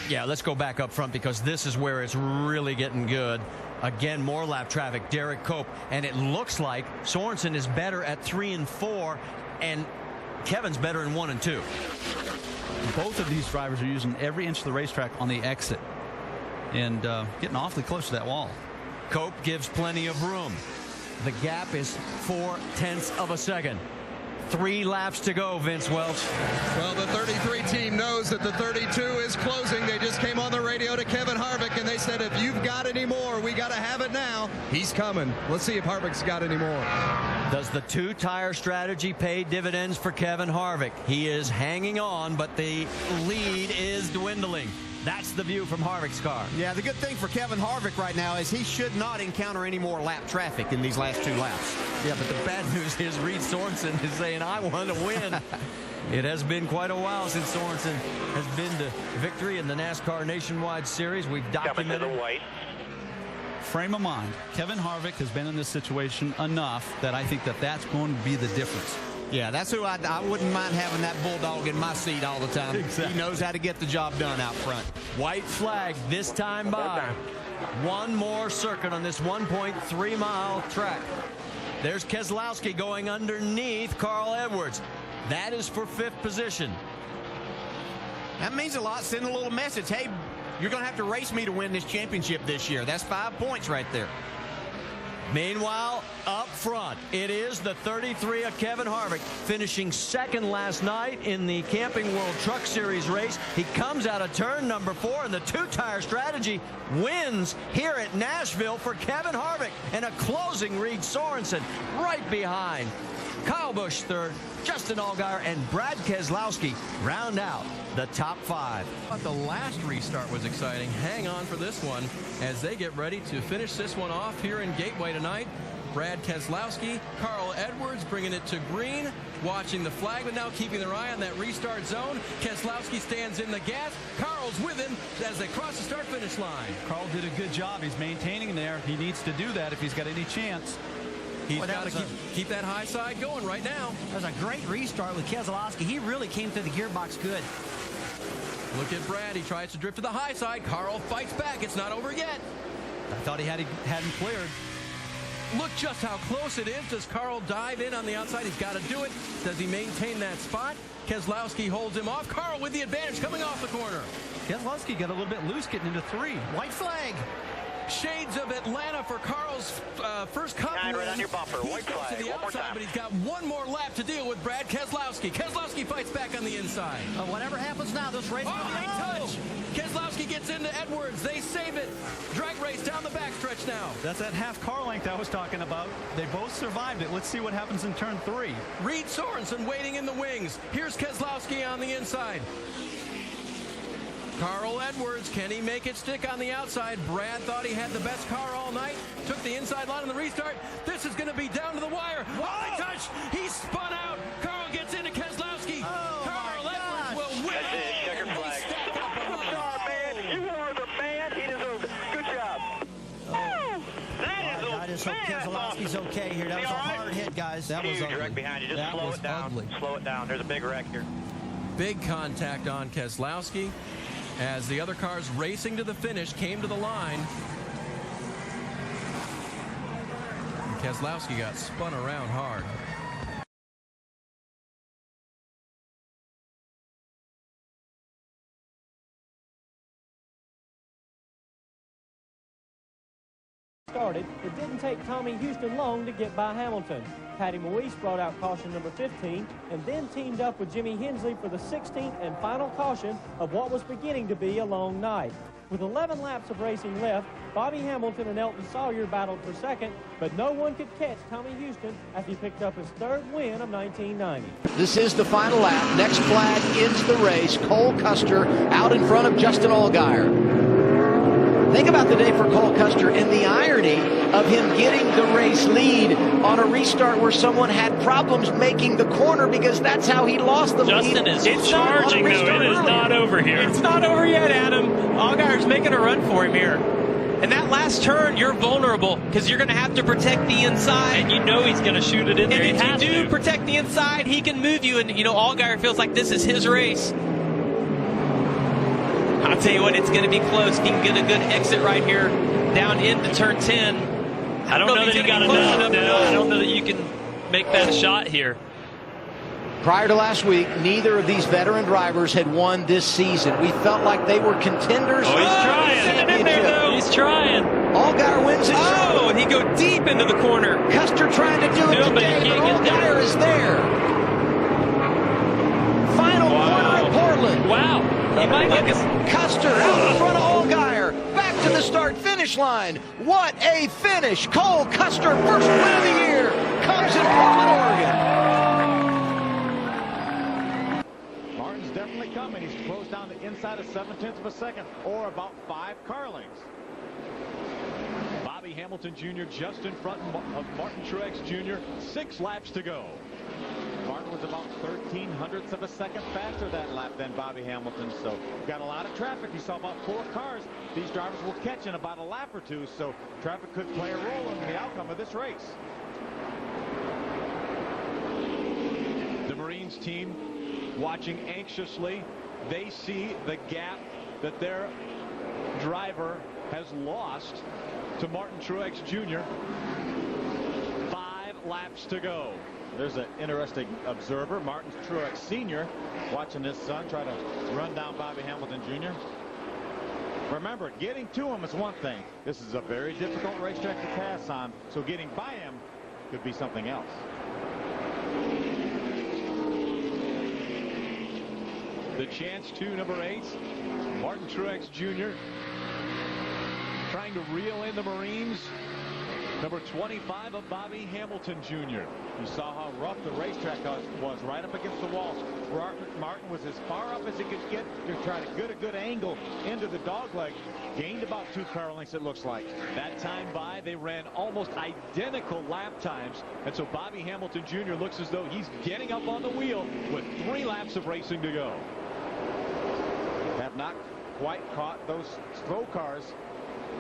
Yeah, let's go back up front because this is where it's really getting good. Again, more lap traffic. Derek Cope, and it looks like Sorensen is better at 3 and 4, and Kevin's better in 1 and 2. Both of these drivers are using every inch of the racetrack on the exit and getting awfully close to that wall. Cope gives plenty of room. The gap is 0.4 of a second. 3 laps to go, Vince Welch. Well, the 33 team knows that the 32 is closing. They just came on the radio to Kevin Harvick, and they said, if you've got any more, we got to have it now. He's coming. Let's see if Harvick's got any more. Does the 2-tire strategy pay dividends for Kevin Harvick? He is hanging on, but the lead is dwindling. That's the view from Harvick's car. Yeah, the good thing for Kevin Harvick right now is he should not encounter any more lap traffic in these last 2 laps. Yeah, but the bad news is Reed Sorensen is saying, I want to win. It has been quite a while since Sorensen has been to victory in the NASCAR Nationwide Series. We've documented. Frame of mind. Kevin Harvick has been in this situation enough that I think that that's going to be the difference. Yeah, that's who I wouldn't mind having that bulldog in my seat all the time. Exactly. He knows how to get the job done out front. White flag this time by. 1 more circuit on this 1.3-mile track. There's Keselowski going underneath Carl Edwards. That is for 5th position. That means a lot. Send a little message. Hey, you're going to have to race me to win this championship this year. That's 5 points right there. Meanwhile, up front, it is the 33 of Kevin Harvick, finishing 2nd last night in the Camping World Truck Series race. He comes out of turn number 4, and the 2-tire strategy wins here at Nashville for Kevin Harvick, and a closing Reed Sorensen right behind. Kyle Busch 3rd, Justin Allgaier, and Brad Keselowski round out the top 5. But the last restart was exciting. Hang on for this one as they get ready to finish this one off here in Gateway tonight. Brad Keselowski, Carl Edwards bringing it to green, watching the flag, but now keeping their eye on that restart zone. Keselowski stands in the gas. Carl's with him as they cross the start-finish line. Carl did a good job. He's maintaining there. He needs to do that if he's got any chance. He's got to keep that high side going right now. That was a great restart with Keselowski. He really came through the gearbox good. Look at Brad. He tries to drift to the high side. Carl fights back. It's not over yet. I thought he had him cleared. Look just how close it is. Does Carl dive in on the outside? He's got to do it. Does he maintain that spot? Keselowski holds him off. Carl with the advantage coming off the corner. Keselowski got a little bit loose getting into 3. White flag. Shades of Atlanta for Carl's first Cup win. Right on your bumper. He White goes flag. to the One more outside, time. but he's got one more lap to deal with Brad Keselowski. Keselowski fights back on the inside. Whatever happens now, this race will be High touch. Keselowski gets into Edwards. They save it. Drag race down the backstretch now. That's that half car length I was talking about. They both survived it. Let's see what happens in turn 3. Reed Sorensen waiting in the wings. Here's Keselowski on the inside. Carl Edwards, can he make it stick on the outside? Brad thought he had the best car all night. Took the inside line on the restart. This is going to be down to the wire. High touch. He spun out. Carl gets into Keselowski. Carl Edwards will win. That's it. Checkered flag. Superstar, man. You are the man. He deserves it. Good job. I just hope Keselowski's okay here. That was a hard hit, guys. That was Huge ugly. wreck behind you. Just That slow was it down. ugly. Slow it down. There's a big wreck here. Big contact on Keselowski as the other cars racing to the finish came to the line. And Keselowski got spun around hard. Started, it didn't take Tommy Houston long to get by Hamilton. Patty Moise brought out caution number 15 and then teamed up with Jimmy Hensley for the 16th and final caution of what was beginning to be a long night. With 11 laps of racing left, Bobby Hamilton and Elton Sawyer battled for second, but no one could catch Tommy Houston as he picked up his 3rd win of 1990. This is the final lap. Next flag ends the race. Cole Custer out in front of Justin Allgaier. Think about the day for Cole Custer and the irony of him getting the race lead on a restart where someone had problems making the corner because that's how he lost the lead. Justin is charging, though. It is not over here. It's not over yet, Adam. Allgaier's making a run for him here. And that last turn, you're vulnerable because you're going to have to protect the inside. And you know he's going to shoot it in there. And if you do protect the inside, he can move you. And, Allgaier feels like this is his race. I'll tell you what, it's going to be close. He can get a good exit right here down into turn 10. I don't know that he got enough. No, I don't know that you can make that shot here. Prior to last week, neither of these veteran drivers had won this season. We felt like they were contenders. Oh, he's trying. Get in there, though. He's trying. Allgaier wins it. Oh, and he go deep into the corner. Custer trying to do it today, but Allgaier is there. Final corner of Portland. Wow. He might get this. Custer out in front of Allgaier. Back to the start-finish line. What a finish. Cole Custer, first win of the year, comes in Portland, Oregon. Martin's definitely coming. He's closed down the inside of 7/10 of a second, or about 5 car lengths. Bobby Hamilton Jr. just in front of Martin Truex Jr. 6 laps to go. Martin was about 0.13 of a second faster that lap than Bobby Hamilton, so got a lot of traffic. You saw about 4 cars. These drivers will catch in about a lap or 2, so traffic could play a role in the outcome of this race. The Marines team watching anxiously. They see the gap that their driver has lost to Martin Truex Jr. 5 laps to go. There's an interesting observer, Martin Truex Sr., watching his son try to run down Bobby Hamilton Jr. Remember, getting to him is one thing. This is a very difficult racetrack to pass on, so getting by him could be something else. The chance to number 8, Martin Truex Jr. trying to reel in the Marines. Number 25 of Bobby Hamilton Jr. You saw how rough the racetrack was right up against the wall. Martin was as far up as he could get to try to get a good angle into the dogleg. Gained about 2 car lengths, it looks like. That time by, they ran almost identical lap times. And so Bobby Hamilton Jr. looks as though he's getting up on the wheel with 3 laps of racing to go. Have not quite caught those slow cars.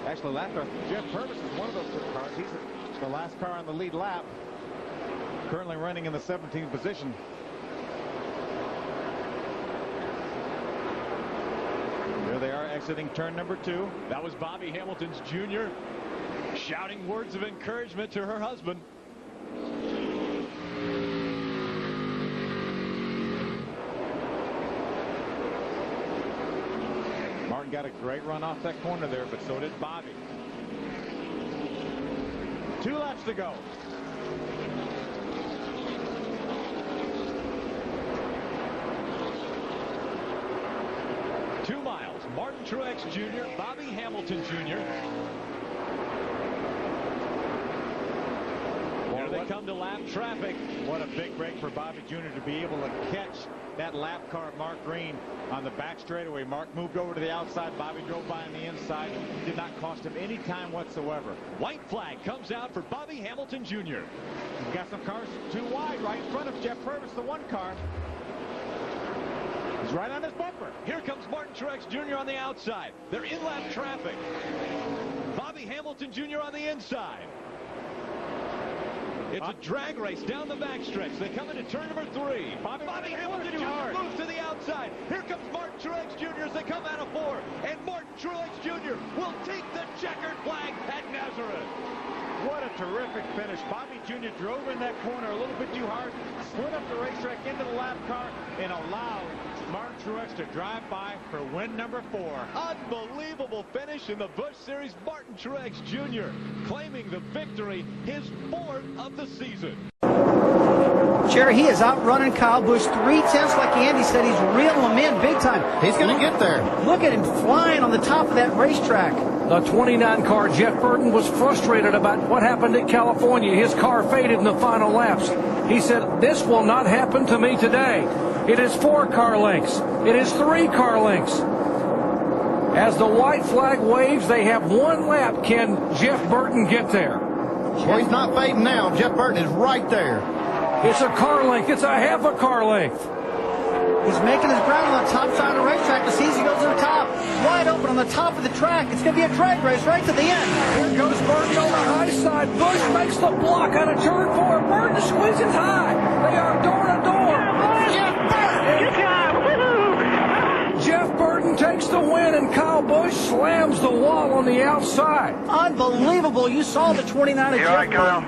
Actually, lap car. Jeff Purvis is one of those cars. He's the last car on the lead lap. Currently running in the 17th position. There they are exiting turn number 2. That was Bobby Hamilton's Jr. shouting words of encouragement to her husband. got a great run off that corner there, but so did Bobby. 2 laps to go. Martin Truex Jr., Bobby Hamilton Jr. Here they come to lap traffic. What a big break for Bobby Jr. to be able to catch that lap car of Mark Green on the back straightaway. Mark moved over to the outside. Bobby drove by on the inside. Did not cost him any time whatsoever. White flag comes out for Bobby Hamilton Jr. He's got some cars too wide right in front of Jeff Purvis, the 1 car. He's right on his bumper. Here comes Martin Truex Jr. on the outside. They're in lap traffic. Bobby Hamilton Jr. on the inside. It's a drag race down the backstretch. They come into turn number 3. Bobby Hamilton Jr. moves to the outside. Here comes Martin Truex Jr. as they come out of 4. And Martin Truex Jr. will take the checkered flag at Nazareth. What a terrific finish. Bobby Jr. drove in that corner a little bit too hard, slid up the racetrack into the lap car, and allowed Martin Truex to drive by for win number 4. Unbelievable finish in the Busch Series. Martin Truex Jr. claiming the victory, his 4th of the season. Jerry, he is outrunning Kyle Busch 3/10 like Andy said. He's reeling him in big time. He's going to get there. Look at him flying on the top of that racetrack. The 29 car, Jeff Burton, was frustrated about what happened at California. His car faded in the final laps. He said, this will not happen to me today. It is 4 car lengths. It is 3 car lengths. As the white flag waves, they have 1 lap. Can Jeff Burton get there? Well, he's not fading now. Jeff Burton is right there. It's a car length. It's a half a car length. He's making his ground on the top side of the racetrack as he goes to the top. Wide open on the top of the track. It's going to be a drag race right to the end. Here goes Burton on the high side. Busch makes the block out of turn 4. Burton squeezing high. They are door to door. Jeff Burton takes the win, and Kyle Busch slams the wall on the outside. Unbelievable. You saw the 29 of Jeff Burton.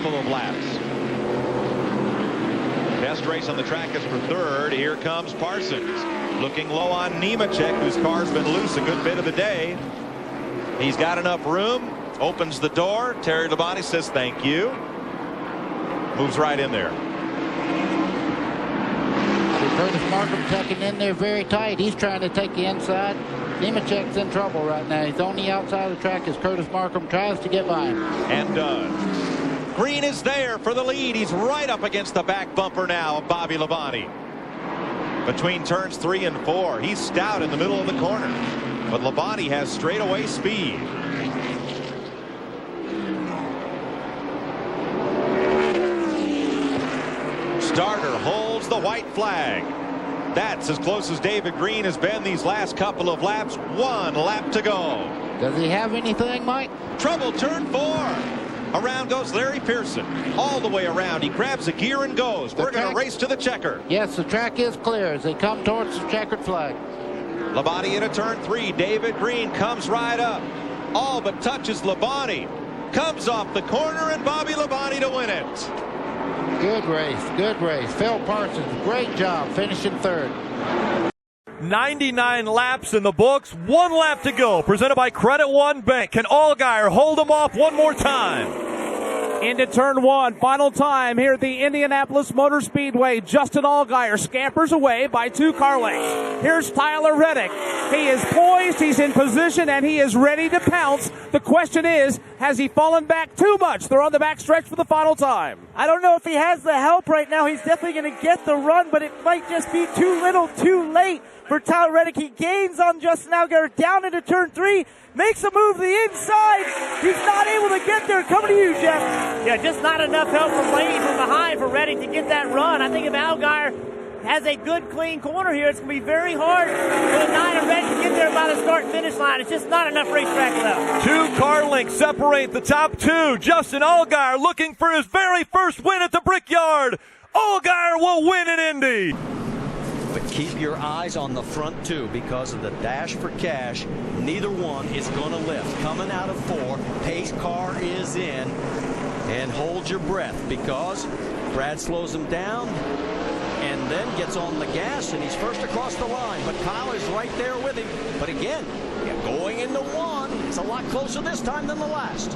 Of laps. Best race on the track is for 3rd. Here comes Parsons. Looking low on Nemechek, whose car's been loose a good bit of the day. He's got enough room. Opens the door. Terry Labonte says thank you. Moves right in there. Curtis Markham tucking in there very tight. He's trying to take the inside. Nemechek's in trouble right now. He's on the outside of the track as Curtis Markham tries to get by him. And Green is there for the lead. He's right up against the back bumper now of Bobby Labonte. Between turns 3 and 4, he's stout in the middle of the corner. But Labonte has straightaway speed. Starter holds the white flag. That's as close as David Green has been these last couple of laps. 1 lap to go. Does he have anything, Mike? Trouble, turn 4. Around goes Larry Pearson. All the way around. He grabs a gear and goes. We're going to race to the checker. Yes, the track is clear as they come towards the checkered flag. Labonte into turn 3. David Green comes right up. All but touches Labonte. Comes off the corner, and Bobby Labonte to win it. Good race. Good race. Phil Parsons, great job finishing 3rd. 99 laps in the books, 1 lap to go. Presented by Credit One Bank. Can Allgaier hold them off one more time? Into turn 1, final time here at the Indianapolis Motor Speedway. Justin Allgaier scampers away by 2 car lengths. Here's Tyler Reddick. He is poised, he's in position, and he is ready to pounce. The question is, has he fallen back too much? They're on the back stretch for the final time. I don't know if he has the help right now. He's definitely going to get the run, but it might just be too little, too late for Tyler Reddick. He gains on Justin Allgaier down into turn 3. Makes a move to the inside. He's not able to get there. Coming to you, Jeff. Yeah, just not enough help from behind for Reddick to get that run. I think if Allgaier has a good, clean corner here, it's going to be very hard for the 9 of Reddick to get there by the start and finish line. It's just not enough racetrack left. 2 car lengths separate the top 2. Justin Allgaier looking for his very first win at the Brickyard. Allgaier will win in Indy. The keep your eyes on the front two because of the dash for cash. Neither one is going to lift. Coming out of 4, pace car is in. And hold your breath because Brad slows him down and then gets on the gas, and he's first across the line. But Kyle is right there with him. But again, going into 1, it's a lot closer this time than the last.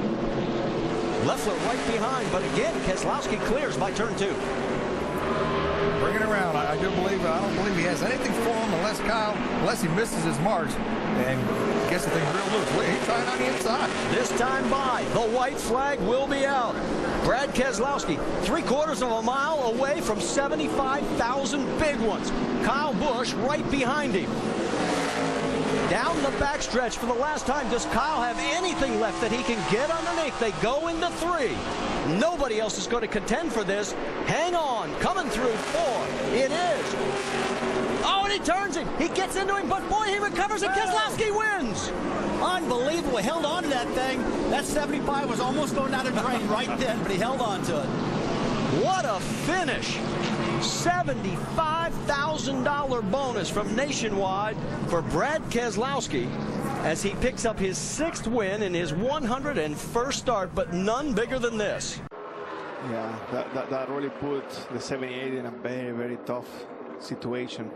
Leffler right behind, but again, Keselowski clears by turn 2. Bring it around. I don't believe he has anything for him unless he misses his marks and gets the thing real loose. He's trying on the inside. This time by, the white flag will be out. Brad Keselowski, 3/4 of a mile away from 75,000 big ones. Kyle Busch right behind him. Down the backstretch for the last time. Does Kyle have anything left that he can get underneath? They go into 3. Nobody else is going to contend for this. Hang on. Coming through 4. It is. Oh, and he turns him. He gets into him, but boy, he recovers and Keselowski wins. Unbelievable. He held on to that thing. That 75 was almost going down the drain right then, but he held on to it. What a finish. $75,000 bonus from Nationwide for Brad Keselowski as he picks up his 6th win in his 101st start, but none bigger than this. Yeah, that really put the 78 in a very, very tough situation.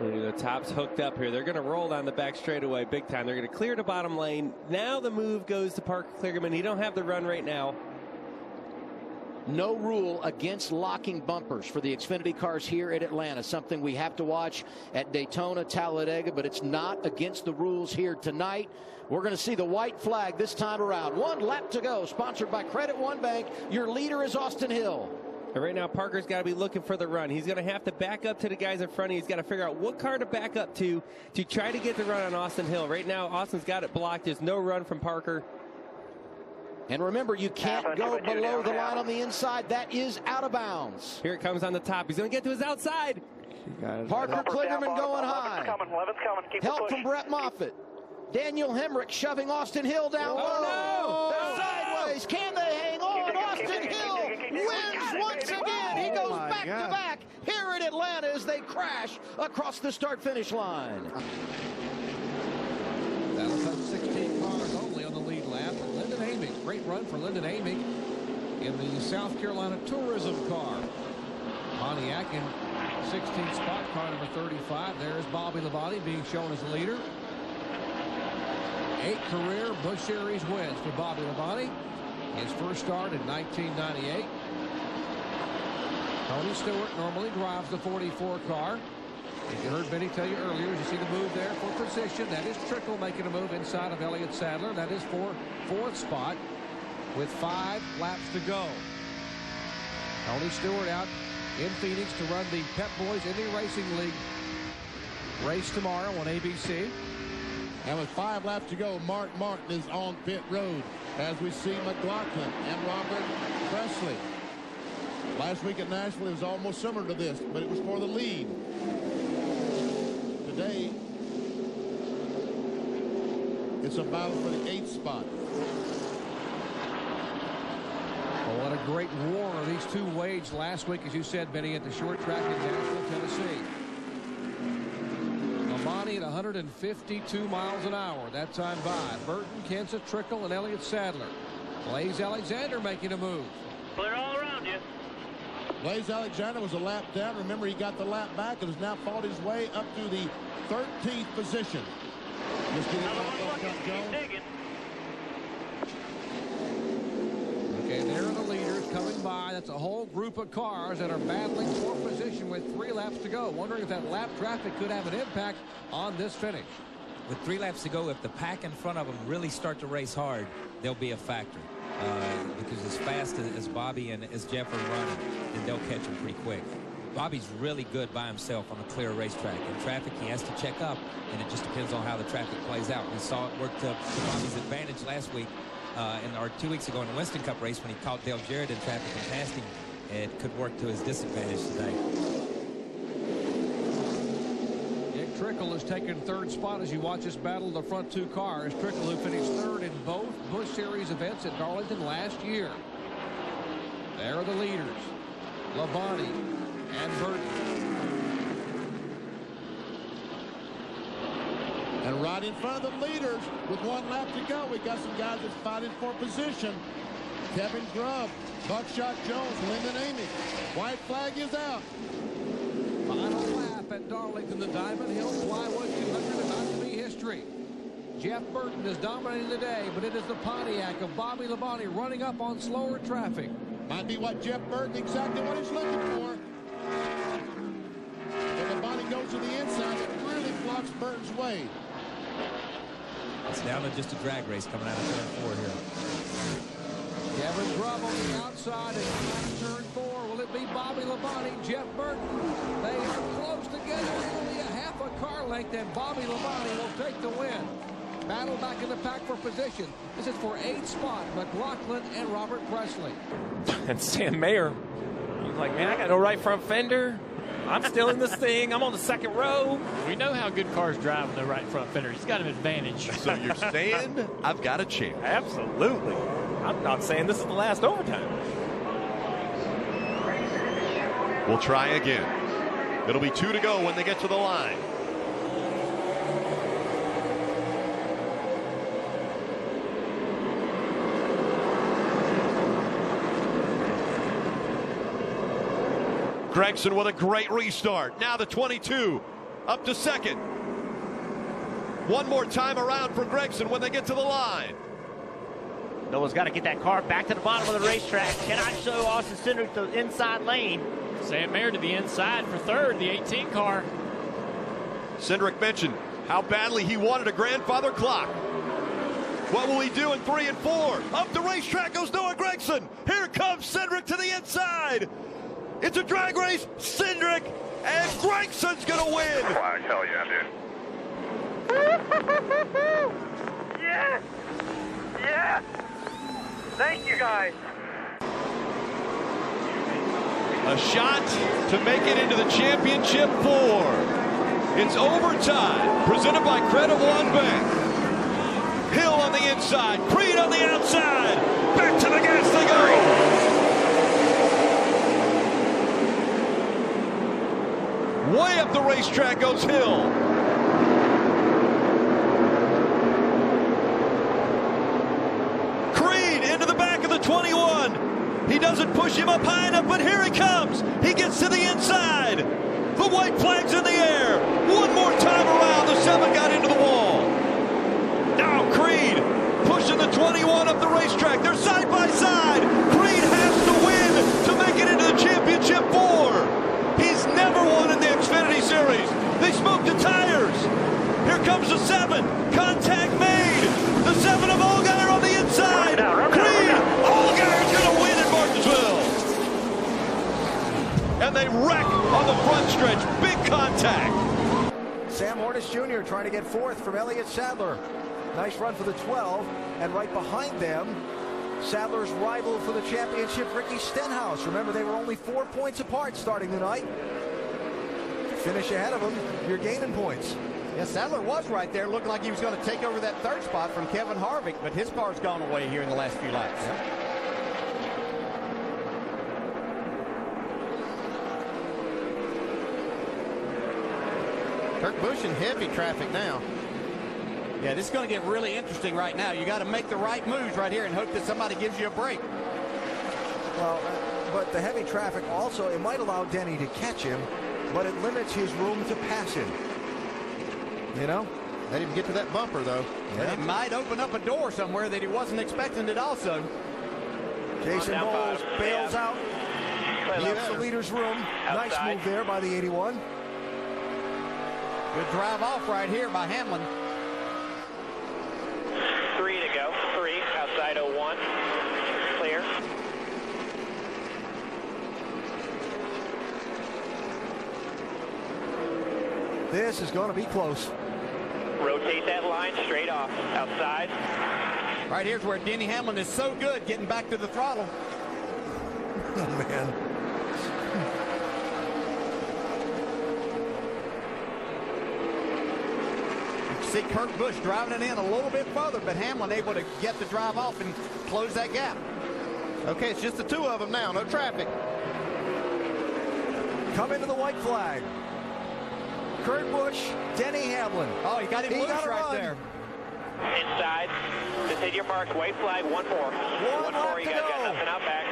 The top's hooked up here. They're going to roll down the back straightaway big time. They're going to clear the bottom lane. Now the move goes to Parker Kligerman. He don't have the run right now. No rule against locking bumpers for the Xfinity cars here at Atlanta. Something we have to watch at Daytona, Talladega, but it's not against the rules here tonight. We're going to see the white flag this time around. 1 lap to go, sponsored by Credit One Bank. Your leader is Austin Hill. And right now, Parker's got to be looking for the run. He's going to have to back up to the guys in front of him. He's got to figure out what car to back up to try to get the run on Austin Hill. Right now, Austin's got it blocked. There's no run from Parker. And remember, you can't go below the line on the inside. That is out of bounds. Here it comes on the top. He's going to get to his outside. Parker Kligerman going high. Help from Brett Moffitt. Daniel Hemrick shoving Austin Hill down low. Sideways. Can they hang on? Austin Hill wins once again. He goes back to back here in Atlanta as they crash across the start-finish line. That'll touch 16 cars only on the lead lap. Lyndon Amick, great run for Lyndon Amick in the South Carolina Tourism car. Pontiac in 16th spot, car number 35. There's Bobby Labonte being shown as the leader. 8 career Busch Series wins for Bobby Labonte. His first start in 1998. Tony Stewart normally drives the 44 car. As you heard Benny tell you earlier, as you see the move there for position, that is Trickle making a move inside of Elliott Sadler. That is for 4th spot with 5 laps to go. Tony Stewart out in Phoenix to run the Pep Boys Indy Racing League race tomorrow on ABC. And with 5 laps to go, Mark Martin is on pit road as we see McLaughlin and Robert Presley. Last week at Nashville, it was almost similar to this, but it was for the lead. Today, it's a battle for the 8th spot. Oh, what a great war these two waged last week, as you said, Benny, at the short track in Nashville, Tennessee. Labonte at 152 miles an hour that time by. Burton, Kenseth, Trickle, and Elliott Sadler. Blaze Alexander making a move. Clear all around you. Blaze Alexander was a lap down. Remember, he got the lap back and has now fought his way up to the 13th position. Just getting Okay, there are the leaders coming by. That's a whole group of cars that are battling for position with 3 laps to go. Wondering if that lap traffic could have an impact on this finish. With 3 laps to go, if the pack in front of them really start to race hard, they'll be a factor. Because as fast as Bobby and as Jeff are running, then they'll catch him pretty quick. Bobby's really good by himself on a clear racetrack. In traffic, he has to check up, and it just depends on how the traffic plays out. We saw it work to Bobby's advantage last week, or 2 weeks ago in the Winston Cup race when he caught Dale Jarrett in traffic and passed him. It could work to his disadvantage today. Nick Trickle has taken 3rd spot as you watch us battle the front 2 cars. Trickle, who finished 3rd in both Busch Series events at Darlington last year. There are the leaders, Labonte and Burton. And right in front of the leaders with 1 lap to go, we got some guys that's fighting for position. Kevin Grubb, Buckshot Jones, Lyndon Amy. White flag is out. Final lap at Darlington, the Diamond Hill Plywood 200 about to be history. Jeff Burton is dominating the day, but it is the Pontiac of Bobby Labonte running up on slower traffic. Might be what Jeff Burton, exactly what he's looking for. But Labonte goes to the inside. It really blocks Burton's way. It's down to just a drag race coming out of turn 4 here. Kevin Grubb on the outside and turn 4. Will it be Bobby Labonte, Jeff Burton? They are close together. Only a half a car length, and Bobby Labonte will take the win. Battle back in the pack for position. This is for 8th spot, McLaughlin and Robert Presley. And Sam Mayer, he's like, man, I got no right front fender. I'm still in this thing. I'm on the 2nd row. We know how good cars drive with no right front fender. He's got an advantage. So you're saying I've got a chance? Absolutely. I'm not saying this is the last overtime. We'll try again. It'll be 2 to go when they get to the line. Gregson with a great restart. Now the 22 up to 2nd. One more time around for Gregson when they get to the line. Noah's got to get that car back to the bottom of the racetrack. Cannot show Austin Cindric the inside lane. Sam Mayer to the inside for 3rd, the 18 car. Cindric mentioned how badly he wanted a grandfather clock. What will he do in 3 and 4? Up the racetrack goes Noah Gregson. Here comes Cindric to the inside. It's a drag race. Cindric and Gregson's going to win. Flag, hell yeah, dude. Yes! Yes! Thank you, guys. A shot to make it into the championship 4. It's overtime, presented by Credit One Bank. Hill on the inside, Creed on the outside. Back to the gas they go. Way up the racetrack goes Hill. Creed into the back of the 21. He doesn't push him up high enough, but here he comes. He gets to the inside. The white flag's in the air. One more time around. The 7 got into the wall. Now Creed pushing the 21 up the racetrack. They're side by side. Creed has to win to make it into the championship 4. He's never won in the Xfinity Series. They smoked the tires. Here comes the 7. Contact made. The 7 of Allgaier on the inside. Creed. Allgaier's going to win in Martinsville. And they wreck on the front stretch. Big contact. Sam Hornish Jr. trying to get 4th from Elliott Sadler. Nice run for the 12. And right behind them, Sadler's rival for the championship, Ricky Stenhouse. Remember, they were only 4 points apart starting the night. Finish ahead of him, you're gaining points. Yeah, Sadler was right there. Looked like he was going to take over that 3rd spot from Kevin Harvick, but his car's gone away here in the last few laps. Yep. Kurt Busch in heavy traffic now. Yeah, this is going to get really interesting right now. You got to make the right moves right here and hope that somebody gives you a break. Well, but the heavy traffic also, it might allow Denny to catch him, but it limits his room to pass him. You know? Let him get to that bumper, though. Yeah. It might open up a door somewhere that he wasn't expecting it also. Jason Bowles bails out. Leaves the leader's room. Outside. Nice move there by the 81. Good drive off right here by Hamlin. 3 to go. 3 outside 01. Clear. This is going to be close. Rotate that line straight off. Outside. Right here's where Denny Hamlin is so good getting back to the throttle. Oh, man. See Kurt Busch driving it in a little bit further, but Hamlin able to get the drive off and close that gap. Okay, it's just the 2 of them now, no traffic. Come into the white flag. Kurt Busch, Denny Hamlin. Oh, he got him loose right there. Inside. Just hit your marks. White flag. One more. One more. You guys got nothing out back.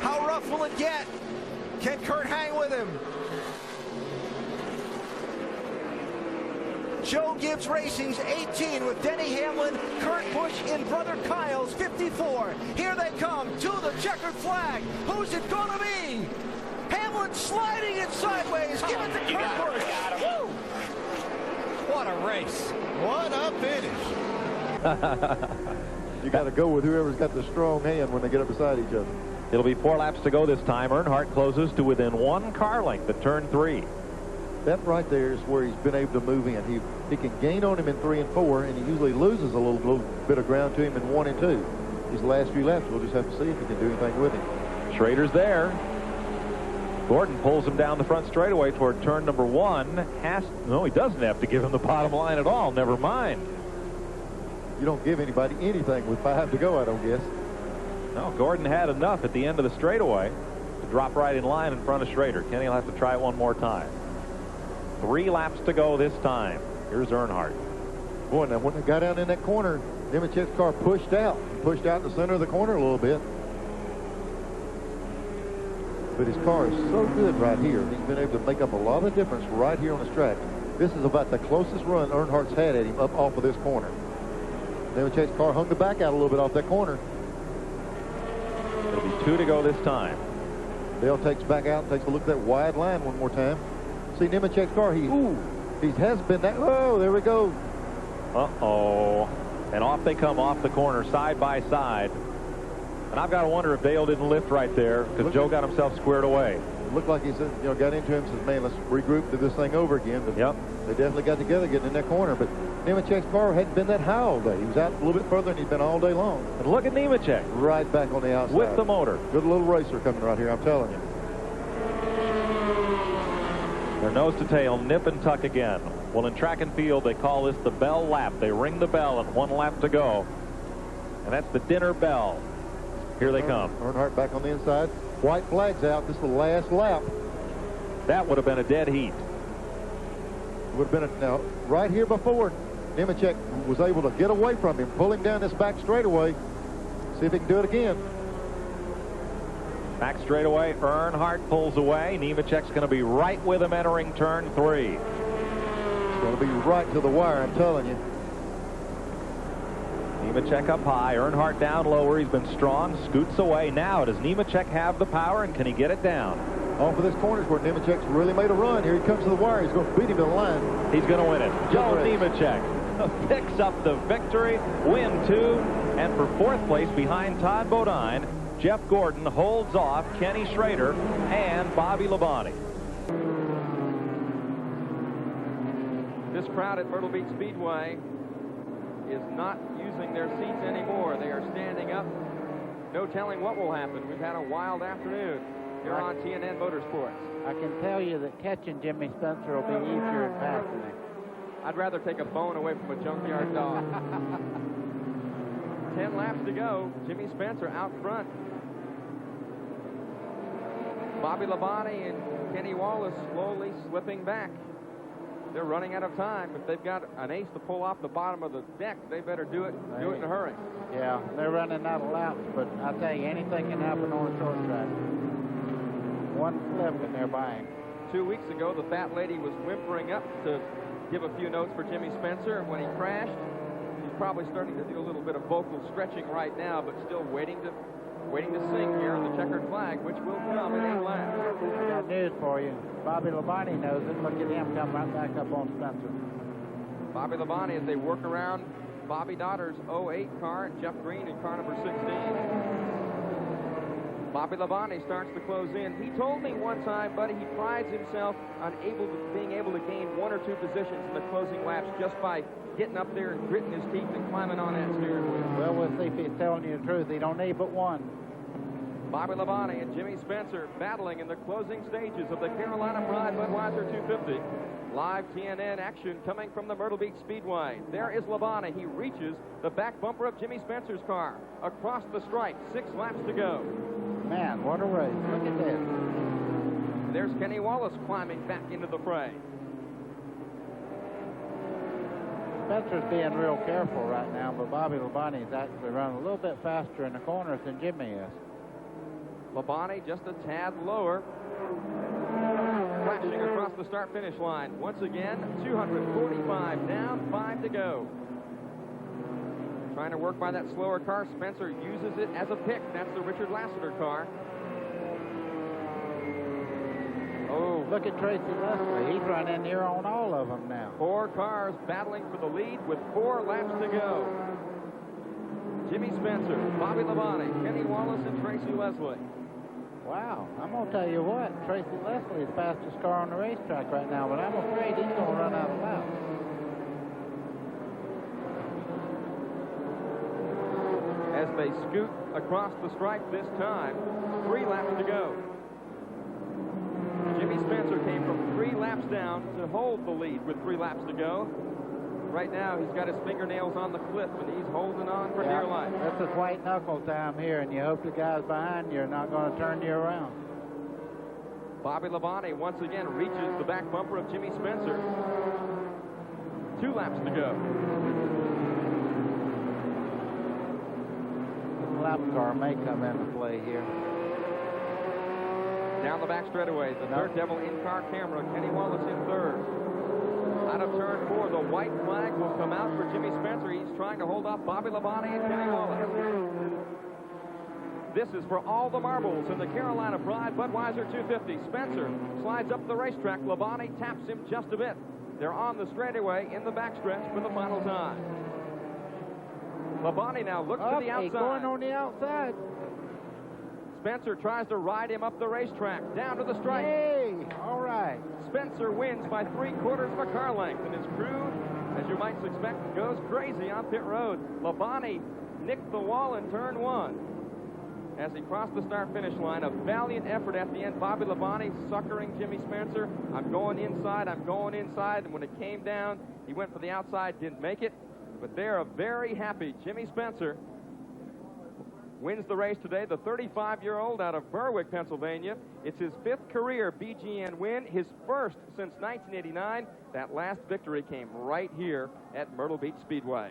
How rough will it get? Can Kurt hang with him? Joe Gibbs Racing's 18 with Denny Hamlin, Kurt Busch in brother Kyle's 54. Here they come to the checkered flag. Who's it gonna be? Hamlin sliding it sideways. Give it to Kurt Busch. Woo! What a race. What a finish. You got to go with whoever's got the strong hand when they get up beside each other. It'll be 4 laps to go this time. Earnhardt closes to within 1 car length at turn 3. That right there is where he's been able to move in. He can gain on him in 3 and 4, and he usually loses a little bit of ground to him in 1 and 2. These last few laps, we'll just have to see if he can do anything with him. Schrader's there. Gordon pulls him down the front straightaway toward turn number 1. No, he doesn't have to give him the bottom line at all. Never mind. You don't give anybody anything with 5 to go, I don't guess. No, Gordon had enough at the end of the straightaway to drop right in line in front of Schrader. Kenny will have to try it one more time. 3 laps to go this time. Here's Earnhardt. Boy, now when they got down in that corner, Nemechek's car pushed out in the center of the corner a little bit. But his car is so good right here. He's been able to make up a lot of difference right here on this track. This is about the closest run Earnhardt's had at him up off of this corner. Nemechek's car hung the back out a little bit off that corner. It'll be 2 to go this time. Dale takes back out and takes a look at that wide line one more time. See Nemechek's car. He has been that. Oh, there we go. Uh-oh. And off they come off the corner side by side. And I've got to wonder if Dale didn't lift right there because Joe got himself squared away. It looked like he said, got into him and says, man, let's regroup, do this thing over again. But yep. They definitely got together getting in that corner. But Nemechek's car hadn't been that high all day. He was out a little bit further than he'd been all day long. And look at Nemechek. Right back on the outside. With the motor. Good little racer coming right here, I'm telling you. They're nose to tail, nip and tuck again. Well, in track and field, they call this the bell lap. They ring the bell at 1 lap to go. And that's the dinner bell. Here they come. Earnhardt back on the inside. White flag's out. This is the last lap. That would have been a dead heat. Would have been now right here before Nemechek was able to get away from him, pull him down this back straightaway. See if he can do it again. Back straightaway, Earnhardt pulls away. Nemechek's going to be right with him entering turn 3. It's going to be right to the wire, I'm telling you. Nemechek up high, Earnhardt down lower. He's been strong, scoots away. Now, does Nemechek have the power, and can he get it down? Off of this corner is where Nemechek's really made a run. Here he comes to the wire. He's going to beat him to the line. He's going to win it. Joe Nemechek picks up the victory, win 2, and for 4th place behind Todd Bodine, Jeff Gordon holds off Kenny Schrader and Bobby Labonte. This crowd at Myrtle Beach Speedway is not using their seats anymore. They are standing up. No telling what will happen. We've had a wild afternoon here on TNN Motorsports. I can tell you that catching Jimmy Spencer will be easier than passing him. I'd rather take a bone away from a junkyard dog. 10 laps to go. Jimmy Spencer out front. Bobby Labonte and Kenny Wallace slowly slipping back. They're running out of time. If they've got an ace to pull off the bottom of the deck, they better do it in a hurry. Yeah, they're running out of laps, but I tell you, anything can happen on a short track. One slip and they're buying. 2 weeks ago, the fat lady was whimpering up to give a few notes for Jimmy Spencer, and when he crashed, he's probably starting to do a little bit of vocal stretching right now, but still waiting to sing here in the checkered flag, which will come in 8 laps. I got news for you. Bobby Labonte knows it. Look at him come right back up on Spencer. Bobby Labonte, as they work around Bobby Dotter's 08 car, and Jeff Green in car number 16. Bobby Labonte starts to close in. He told me one time, buddy, he prides himself on being able to gain 1 or 2 positions in the closing laps just by getting up there and gritting his teeth and climbing on that steering wheel. Well, we'll see if he's telling you the truth. He don't need but 1. Bobby Labonte and Jimmy Spencer battling in the closing stages of the Carolina Pride Budweiser 250. Live TNN action coming from the Myrtle Beach Speedway. There is Labonte. He reaches the back bumper of Jimmy Spencer's car. Across the stripe, 6 laps to go. Man, what a race. Look at this. And there's Kenny Wallace climbing back into the fray. Spencer's being real careful right now, but Bobby Labonte is actually running a little bit faster in the corners than Jimmy is. Labonte just a tad lower. Flashing across the start-finish line. Once again, 245 down, 5 to go. Trying to work by that slower car. Spencer uses it as a pick. That's the Richard Lassiter car. Oh, look at Tracy Leslie. He's running near on all of them now. 4 cars battling for the lead with 4 laps to go. Jimmy Spencer, Bobby Labonte, Kenny Wallace, and Tracy Leslie. Wow, I'm going to tell you what, Tracy Leslie is the fastest car on the racetrack right now, but I'm afraid he's going to run out of laps. As they scoot across the stripe this time, 3 laps to go. Jimmy Spencer came from 3 laps down to hold the lead with 3 laps to go. Right now, he's got his fingernails on the cliff, and he's holding on for dear life. This is white knuckle time here, and you hope the guys behind you are not going to turn you around. Bobby Labonte once again reaches the back bumper of Jimmy Spencer. 2 laps to go. The lap car may come into play here. Down the back straightaway, the Third Devil in-car camera, Kenny Wallace in third. Out of turn 4, the white flag will come out for Jimmy Spencer. He's trying to hold off Bobby Labonte and Kenny Wallace. This is for all the marbles in the Carolina Pride Budweiser 250. Spencer slides up the racetrack. Labonte taps him just a bit. They're on the straightaway in the backstretch for the final time. Labonte now looks to the outside. Going on the outside. Spencer tries to ride him up the racetrack, down to the stripe. Hey, all right. Spencer wins by 3/4 of a car length, and his crew, as you might expect, goes crazy on pit road. Labonte nicked the wall in turn 1. As he crossed the start-finish line, a valiant effort at the end. Bobby Labonte suckering Jimmy Spencer. I'm going inside, I'm going inside. And when it came down, he went for the outside, didn't make it. But they're very happy. Jimmy Spencer wins the race today, the 35-year-old out of Berwick, Pennsylvania. It's his 5th career BGN win, his first since 1989. That last victory came right here at Myrtle Beach Speedway.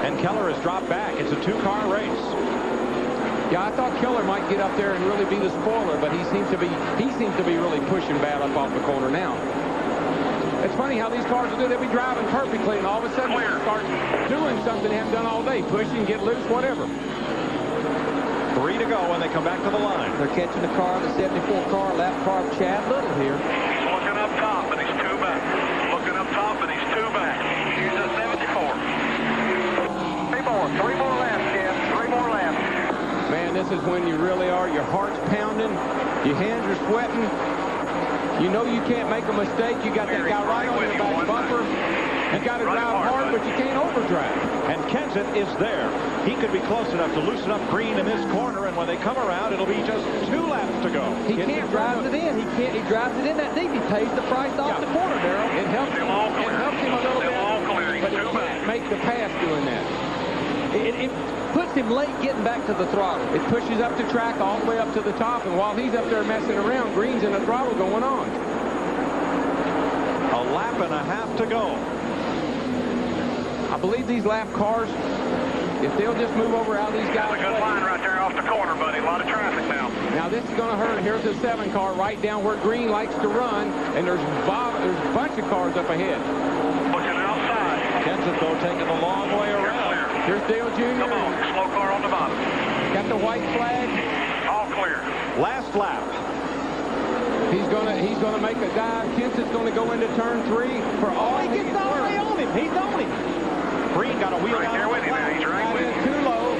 And Keller has dropped back. It's a 2-car race. Yeah, I thought Keller might get up there and really be the spoiler, but he seems to be really pushing bad up off the corner now. It's funny how these cars will do. They'll be driving perfectly, and all of a sudden they start doing something they haven't done all day, pushing, get loose, whatever. 3 to go when they come back to the line. They're catching the car, the 74 car, lap car of Chad Little here. He's looking up top, and he's 2 back. Looking up top, and he's 2 back. Here's a 74. 3 more laps, Ken. 3 more laps. Man, this is when you really are. Your heart's pounding. Your hands are sweating. You know you can't make a mistake. You got that guy right on your back bumper. You got to drive hard, but you can't overdrive. And Kenseth is there. He could be close enough to loosen up Green in this corner, and when they come around, it'll be just 2 laps to go. He can't drive it in. He drives it in that deep. He pays the price off the corner, Darrell. It helps him a little bit, but he can't make the pass doing that. It puts him late getting back to the throttle. It pushes up the track all the way up to the top, and while he's up there messing around, Green's in the throttle going on. A lap and a half to go. I believe these lap cars, if they'll just move over out of these guys' That's a good line right there off the corner, buddy. A lot of traffic now. Now this is going to hurt. Here's a 7 car right down where Green likes to run, and there's a bunch of cars up ahead. Looking outside. Kenseth, though, taking the long way around. Here's Dale Jr. Come on, slow car on the bottom. Got the white flag. All clear. Last lap. He's gonna make a dive. Kenseth's gonna go into turn 3 for all. He gets all the way on him. He's on him. Green got a wheel Right there with him now. He's right with him. Too low.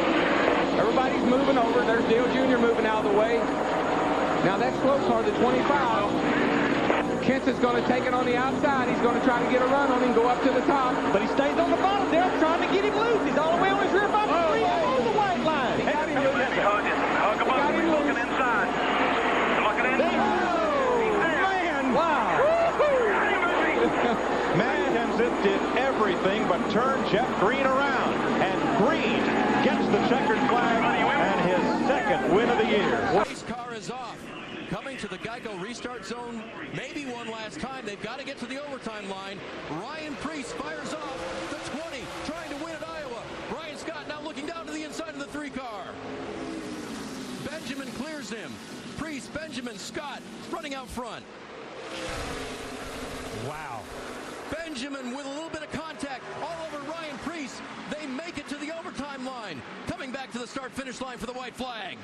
Everybody's moving over. There's Dale Jr. moving out of the way. Now that slow car, the 25. Kenseth's going to take it on the outside. He's going to try to get a run on him, go up to the top. But he stays on the bottom. Dale's trying to get him loose. He's all the way on his rear bumper. On the white line. He got him loose. Hug him up. He's looking inside. Looking inside. Man, wow. Matt Kenseth did everything but turn Jeff Green around. And Green gets the checkered flag and his second win of the year. Race car is off. Coming to the Geico restart zone, maybe one last time. They've got to get to the overtime line. Ryan Preece fires off the 20, trying to win at Iowa. Brian Scott now looking down to the inside of the 3 car. Benjamin clears him. Preece, Benjamin, Scott running out front. Wow. Benjamin with a little bit of contact all over Ryan Preece. They make it to the overtime line. Coming back to the start-finish line for the white flag.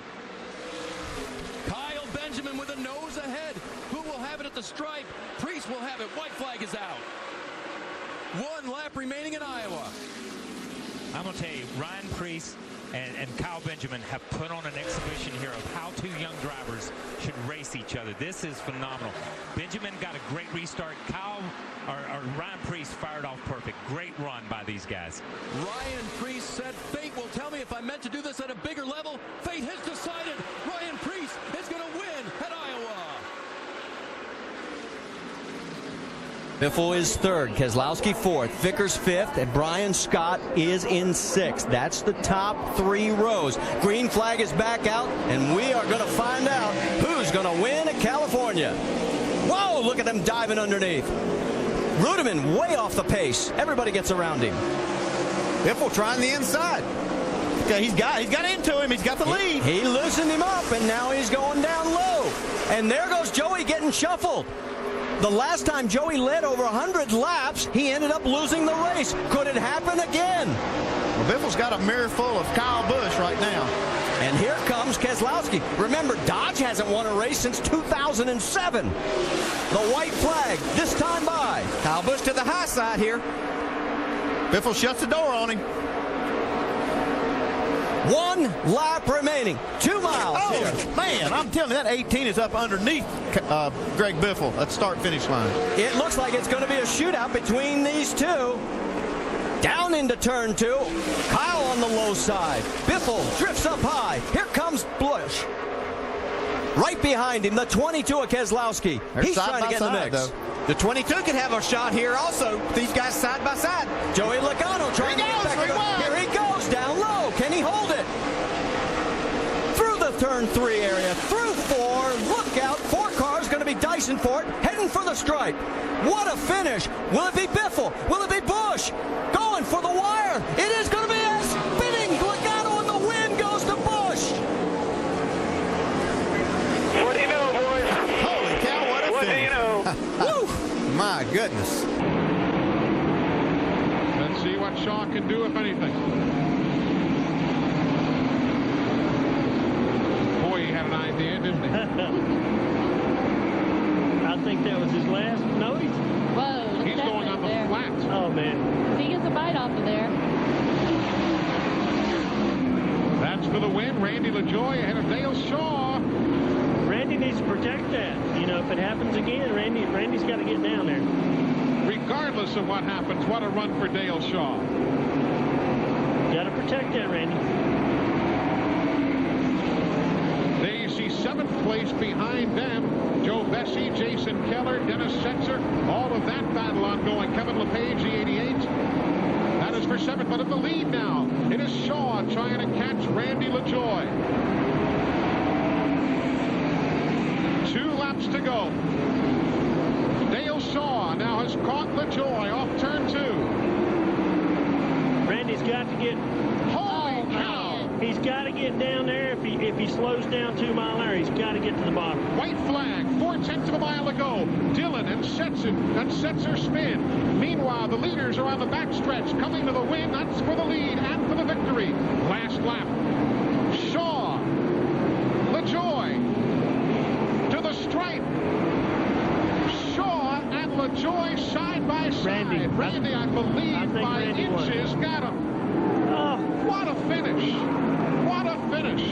Kyle Benjamin with a nose ahead. Who will have it at the stripe? Preece will have it. White flag is out. 1 lap remaining in Iowa. I'm going to tell you, Ryan Preece and Kyle Benjamin have put on an exhibition here of how 2 young drivers should race each other. This is phenomenal. Benjamin got a great restart. Ryan Preece fired off perfect. Great run by these guys. Ryan Preece said, fate will tell me if I meant to do this at a bigger level. Fate has decided. Ryan Preece is going to win at Iowa. Biffle is 3rd, Keselowski 4th, Vickers 5th, and Brian Scott is in 6th. That's the top 3 rows. Green flag is back out, and we are going to find out who's going to win at California. Whoa, look at them diving underneath. Ruderman way off the pace. Everybody gets around him. Biffle trying the inside. Okay, he's got into him. He's got the lead. He loosened him up, and now he's going down low. And there goes Joey getting shuffled. The last time Joey led over 100 laps, he ended up losing the race. Could it happen again? Well, Biffle's got a mirror full of Kyle Busch right now. And here comes Keselowski. Remember, Dodge hasn't won a race since 2007. The white flag, this time by. Kyle Busch to the high side here. Biffle shuts the door on him. 1 lap remaining. 2 miles here. Man, I'm telling you, that 18 is up underneath Greg Biffle at start-finish line. It looks like it's going to be a shootout between these 2. Down into turn 2. Kyle on the low side. Biffle drifts up high. Here comes Busch. Right behind him, the 22 of Keselowski. He's trying to get in the mix. Though. The 22 could have a shot here also. These guys side by side. Joey Logano trying to get back. Here he goes, down low. Can he hold it? Through the turn 3 area, through 4. Look out, 4 cars going to be dicing for it, heading for the stripe. What a finish. Will it be Biffle? Will it be Busch? Going for the wire. It is going to be a spinning Logano, and the win goes to Busch. What do you know, boys? Holy cow, what a What finish. do you know? Woo! My goodness. Let's see what Shaw can do, if anything. Boy, he had an idea, didn't he? I think that was his last. No, he's going on the flat. Oh, man. He gets a bite off of there. That's for the win. Randy LaJoie ahead of Dale Shaw. Randy needs to protect that. You know, if it happens again, Randy's got to get down there. Regardless of what happens, what a run for Dale Shaw. Got to protect that, Randy. There you see 7th place behind them. Joe Vesey, Jason Keller, Dennis Setzer, all of that battle ongoing. Kevin LePage, the 88. That is for 7th, but in the lead now. It is Shaw trying to catch Randy LaJoie. 2 laps to go. Dale Shaw now has caught LaJoie off turn 2. Randy's got to get. Holy cow! He's got to get down there. If he slows down 2 mile an hour, he's got to get to the bottom. White flag, 4/10 of a mile to go. Dillon and Setzer spin. Meanwhile, the leaders are on the backstretch, coming to the win. That's for the lead and for the victory. Last lap. Shaw, LaJoie to the stripe. Randy, I believe by inches, got him. Oh, what a finish. What a finish.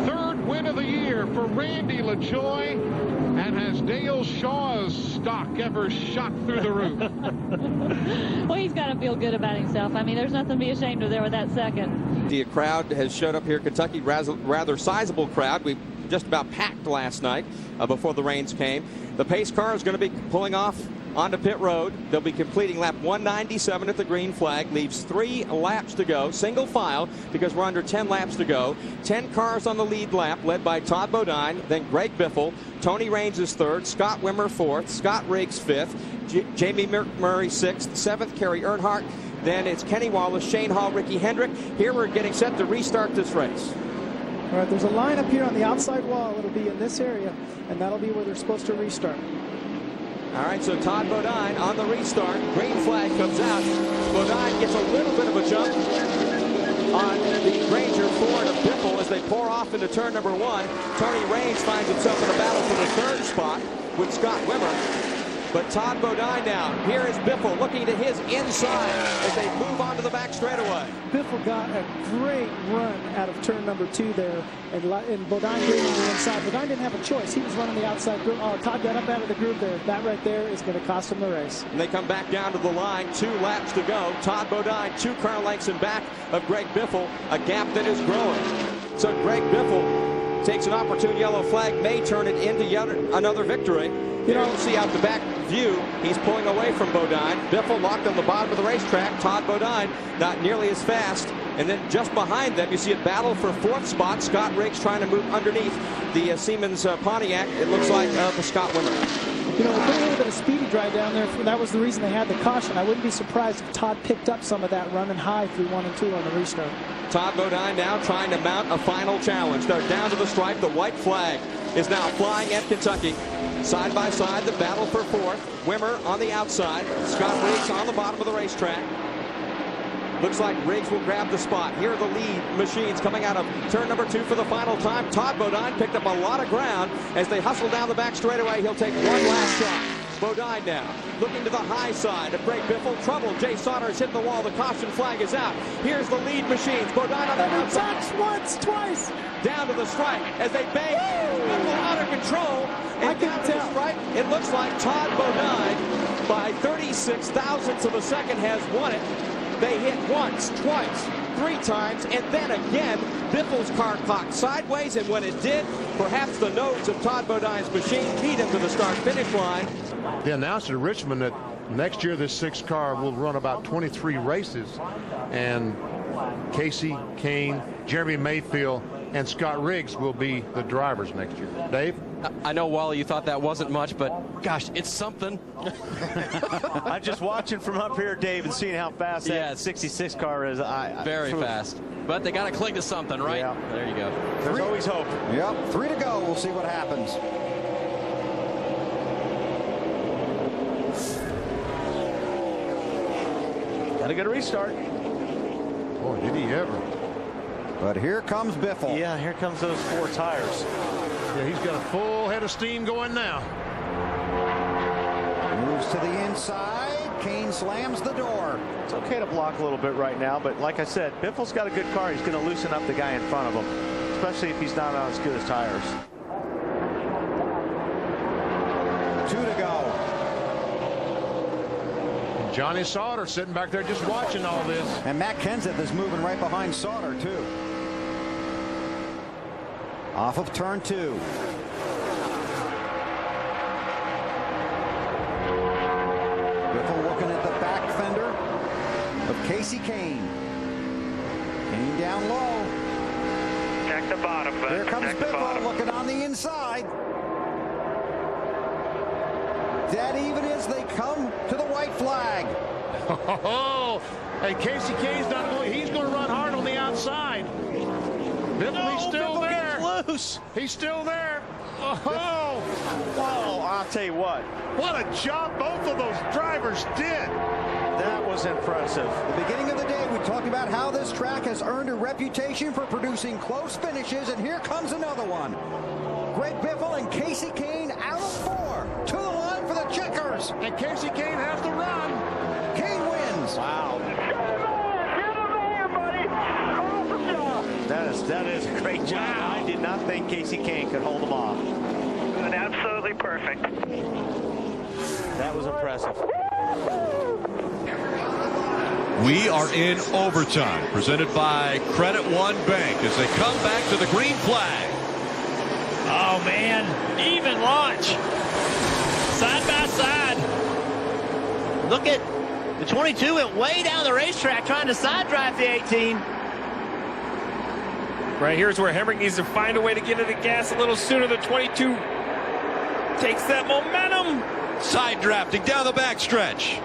Third win of the year for Randy LaJoie. And has Dale Shaw's stock ever shot through the roof? Well, he's got to feel good about himself. I mean, there's nothing to be ashamed of there with that second. The crowd has showed up here in Kentucky, rather sizable crowd. We just about packed last night before the rains came. The pace car is going to be pulling off onto pit road. They'll be completing lap 197 at the green flag. Leaves 3 laps to go, single file, because we're under 10 laps to go. 10 cars on the lead lap, led by Todd Bodine, then Greg Biffle. Tony Raines is third, Scott Wimmer fourth, Scott Riggs fifth, Jamie Murray sixth, seventh Kerry Earnhardt. Then it's Kenny Wallace, Shane Hall, Ricky Hendrick. Here we're getting set to restart this race. All right, there's a line up here on the outside wall. It'll be in this area, and that'll be where they're supposed to restart. All right, so Todd Bodine on the restart. Green flag comes out. Bodine gets a little bit of a jump on the Granger Ford of Biffle as they pour off into turn number 1. Tony Raines finds himself in a battle for the third spot with Scott Wimmer. But Todd Bodine now. Here is Biffle looking to his inside as they move on to the back straightaway. Biffle got a great run out of turn number 2 there, and Bodine gave him the inside. Bodine didn't have a choice. He was running the outside groove. Oh, Todd got up out of the groove there. That right there is going to cost him the race. And they come back down to the line. 2 laps to go. Todd Bodine 2 car lengths in back of Greg Biffle, a gap that is growing. So Greg Biffle takes an opportune yellow flag, may turn it into yet another victory. You know, see out the back view, he's pulling away from Bodine. Biffle locked on the bottom of the racetrack. Todd Bodine not nearly as fast. And then just behind them, you see a battle for 4th spot. Scott Riggs trying to move underneath the Siemens Pontiac. It looks like for Scott Wimmer. You know, we put a little bit of speedy dry down there. That was the reason they had the caution. I wouldn't be surprised if Todd picked up some of that running high through 1 and 2 on the restart. Todd Bodine now trying to mount a final challenge. They're down to the stripe. The white flag is now flying at Kentucky. Side by side, the battle for 4th. Wimmer on the outside. Scott Riggs on the bottom of the racetrack. Looks like Riggs will grab the spot. Here are the lead machines coming out of turn number 2 for the final time. Todd Bodine picked up a lot of ground as they hustle down the back straightaway. He'll take one last shot. Bodine now looking to the high side of Greg Biffle. Trouble. Jay Sauter's hit the wall. The caution flag is out. Here's the lead machines. Bodine on the outside. Once, twice. Down to the stripe as they bang. Biffle out of control. And down to the stripe. It looks like Todd Bodine, by 36 thousandths of a second, has won it. They hit once, twice, 3 times, and then again, Biffle's car cocked sideways, and when it did, perhaps the nose of Todd Bodine's machine beat him to the start-finish line. They announced in Richmond that next year this 6 car will run about 23 races, and Casey Kane, Jeremy Mayfield, and Scott Riggs will be the drivers next year. Dave? I know, Wally, you thought that wasn't much, but gosh, it's something. I'm just watching from up here, Dave, and seeing how fast that 66 car is. Very fast. But they got to cling to something, right? Yeah. There you go. There's always hope. Yep, 3 to go. We'll see what happens. Got to get a restart. Boy, did he ever. But here comes Biffle. Yeah, here comes those 4 tires. Yeah, he's got a full head of steam going now. Moves to the inside. Kane slams the door. It's okay to block a little bit right now, but like I said, Biffle's got a good car. He's going to loosen up the guy in front of him, especially if he's not on as good as tires. 2 to go. Johnny Sauter sitting back there just watching all this. And Matt Kenseth is moving right behind Sauter, too. Off of turn 2. Biffle looking at the back fender of Casey Kane. Kane down low. Check the bottom, bud. Here comes Biffle looking on the inside. Dead even as they come to the white flag. Oh, and Casey Kane's not going. He's going to run hard on the outside. Biffle, he's still there. Loose. He's still there. Oh, whoa! I'll tell you what. What a job both of those drivers did. That was impressive. The beginning of the day, we talked about how this track has earned a reputation for producing close finishes, and here comes another one. Greg Biffle and Casey Kane out of 4 to the line for the checkers. cars. And Casey Kane has the run. Kane wins. Wow. That is a great job. Wow. I did not think Casey Kane could hold them off. Absolutely perfect. That was impressive. We are in overtime, presented by Credit One Bank as they come back to the green flag. Oh, man. Even launch. Side by side. Look at the 22 went way down the racetrack trying to side drive the 18. Right here's where Hemrick needs to find a way to get into the gas a little sooner. The 22 takes that momentum. Side drafting down the backstretch.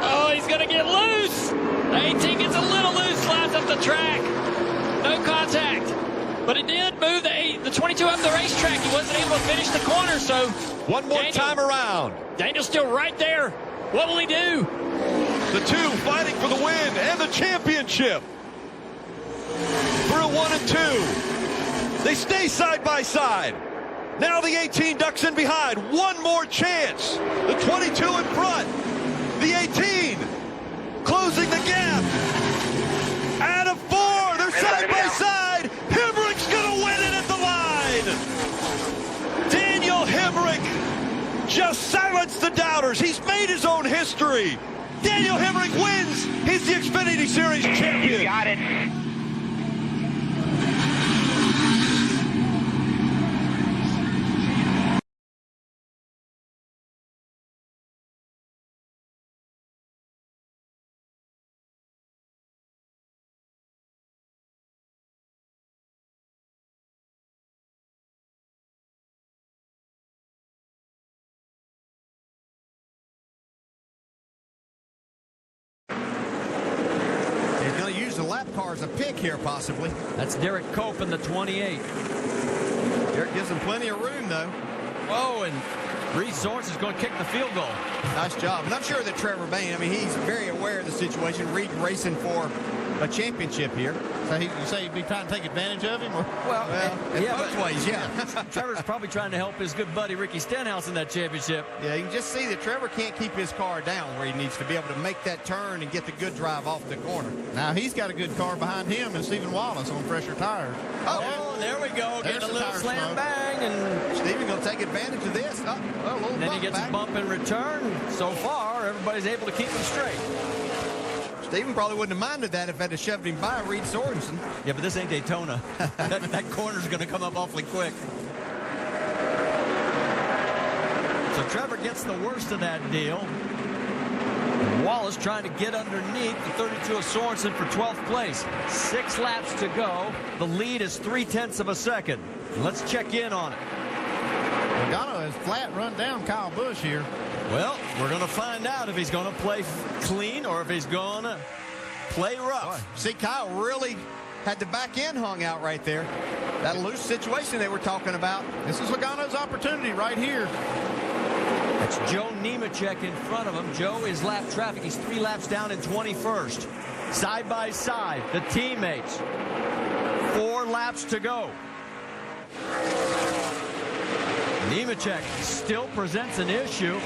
Oh, he's going to get loose. The 18 gets a little loose, slides up the track. No contact. But it did move the 22 up the racetrack. He wasn't able to finish the corner, so... One more time around. Daniel's still right there. What will he do? The two fighting for the win and the championship. Through 1 and 2. They stay side by side. Now the 18 ducks in behind. One more chance. The 22 in front. The 18 closing the gap. Out of 4. They're side by side. Hemrick's going to win it at the line. Daniel Hemrick just silenced the doubters. He's made his own history. Daniel Hemrick wins. He's the Xfinity Series champion. You got it. The lap car is a pick here, possibly. That's Derek Cope in the 28. Derek gives him plenty of room, though. Whoa, and Reed Sorensen is going to kick the field goal. Nice job. And I'm sure that Trevor Bain, I mean, he's very aware of the situation. Reed racing for a championship here. So you say he'd be trying to take advantage of him? Or? Well, yeah, both ways, yeah. Trevor's probably trying to help his good buddy Ricky Stenhouse in that championship. Yeah, you can just see that Trevor can't keep his car down where he needs to be able to make that turn and get the good drive off the corner. Now he's got a good car behind him and Stephen Wallace on fresher tires. Oh, there we go. Getting a little slam bang. And Stephen going to take advantage of this. And then he gets a bump in return. So far, everybody's able to keep him straight. Stephen probably wouldn't have minded that if that had shoved him by Reed Sorensen. Yeah, but this ain't Daytona. that corner's going to come up awfully quick. So Trevor gets the worst of that deal. Wallace trying to get underneath the 32 of Sorensen for 12th place. 6 laps to go. The lead is 0.3 of a second. Let's check in on it. Logano has flat run down Kyle Busch here. Well, we're going to find out if he's going to play clean or if he's going to play rough. Boy, see, Kyle really had the back end hung out right there. That loose situation they were talking about. This is Logano's opportunity right here. That's Joe Nemechek in front of him. Joe is lap traffic. He's 3 laps down in 21st. Side by side, the teammates. 4 laps to go. Nemechek still presents an issue.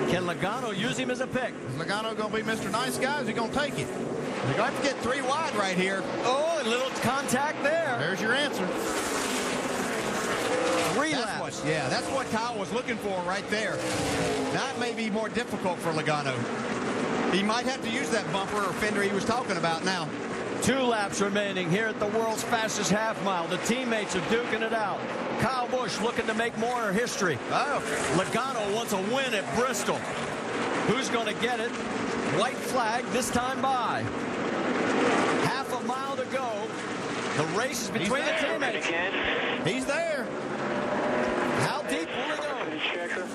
Can Logano use him as a pick? Is Logano going to be Mr. Nice Guy? Is he going to take it? You're going to have to get 3 wide right here. Oh, a little contact there. There's your answer. 3 laps. Yeah, that's what Kyle was looking for right there. That may be more difficult for Logano. He might have to use that bumper or fender he was talking about now. 2 laps remaining here at the world's fastest half mile. The teammates are duking it out. Kyle Busch looking to make more history. Logano wants a win at Bristol. Who's going to get it? White flag this time by. Half a mile to go. The race is between the teammates. He's there. How deep will he go?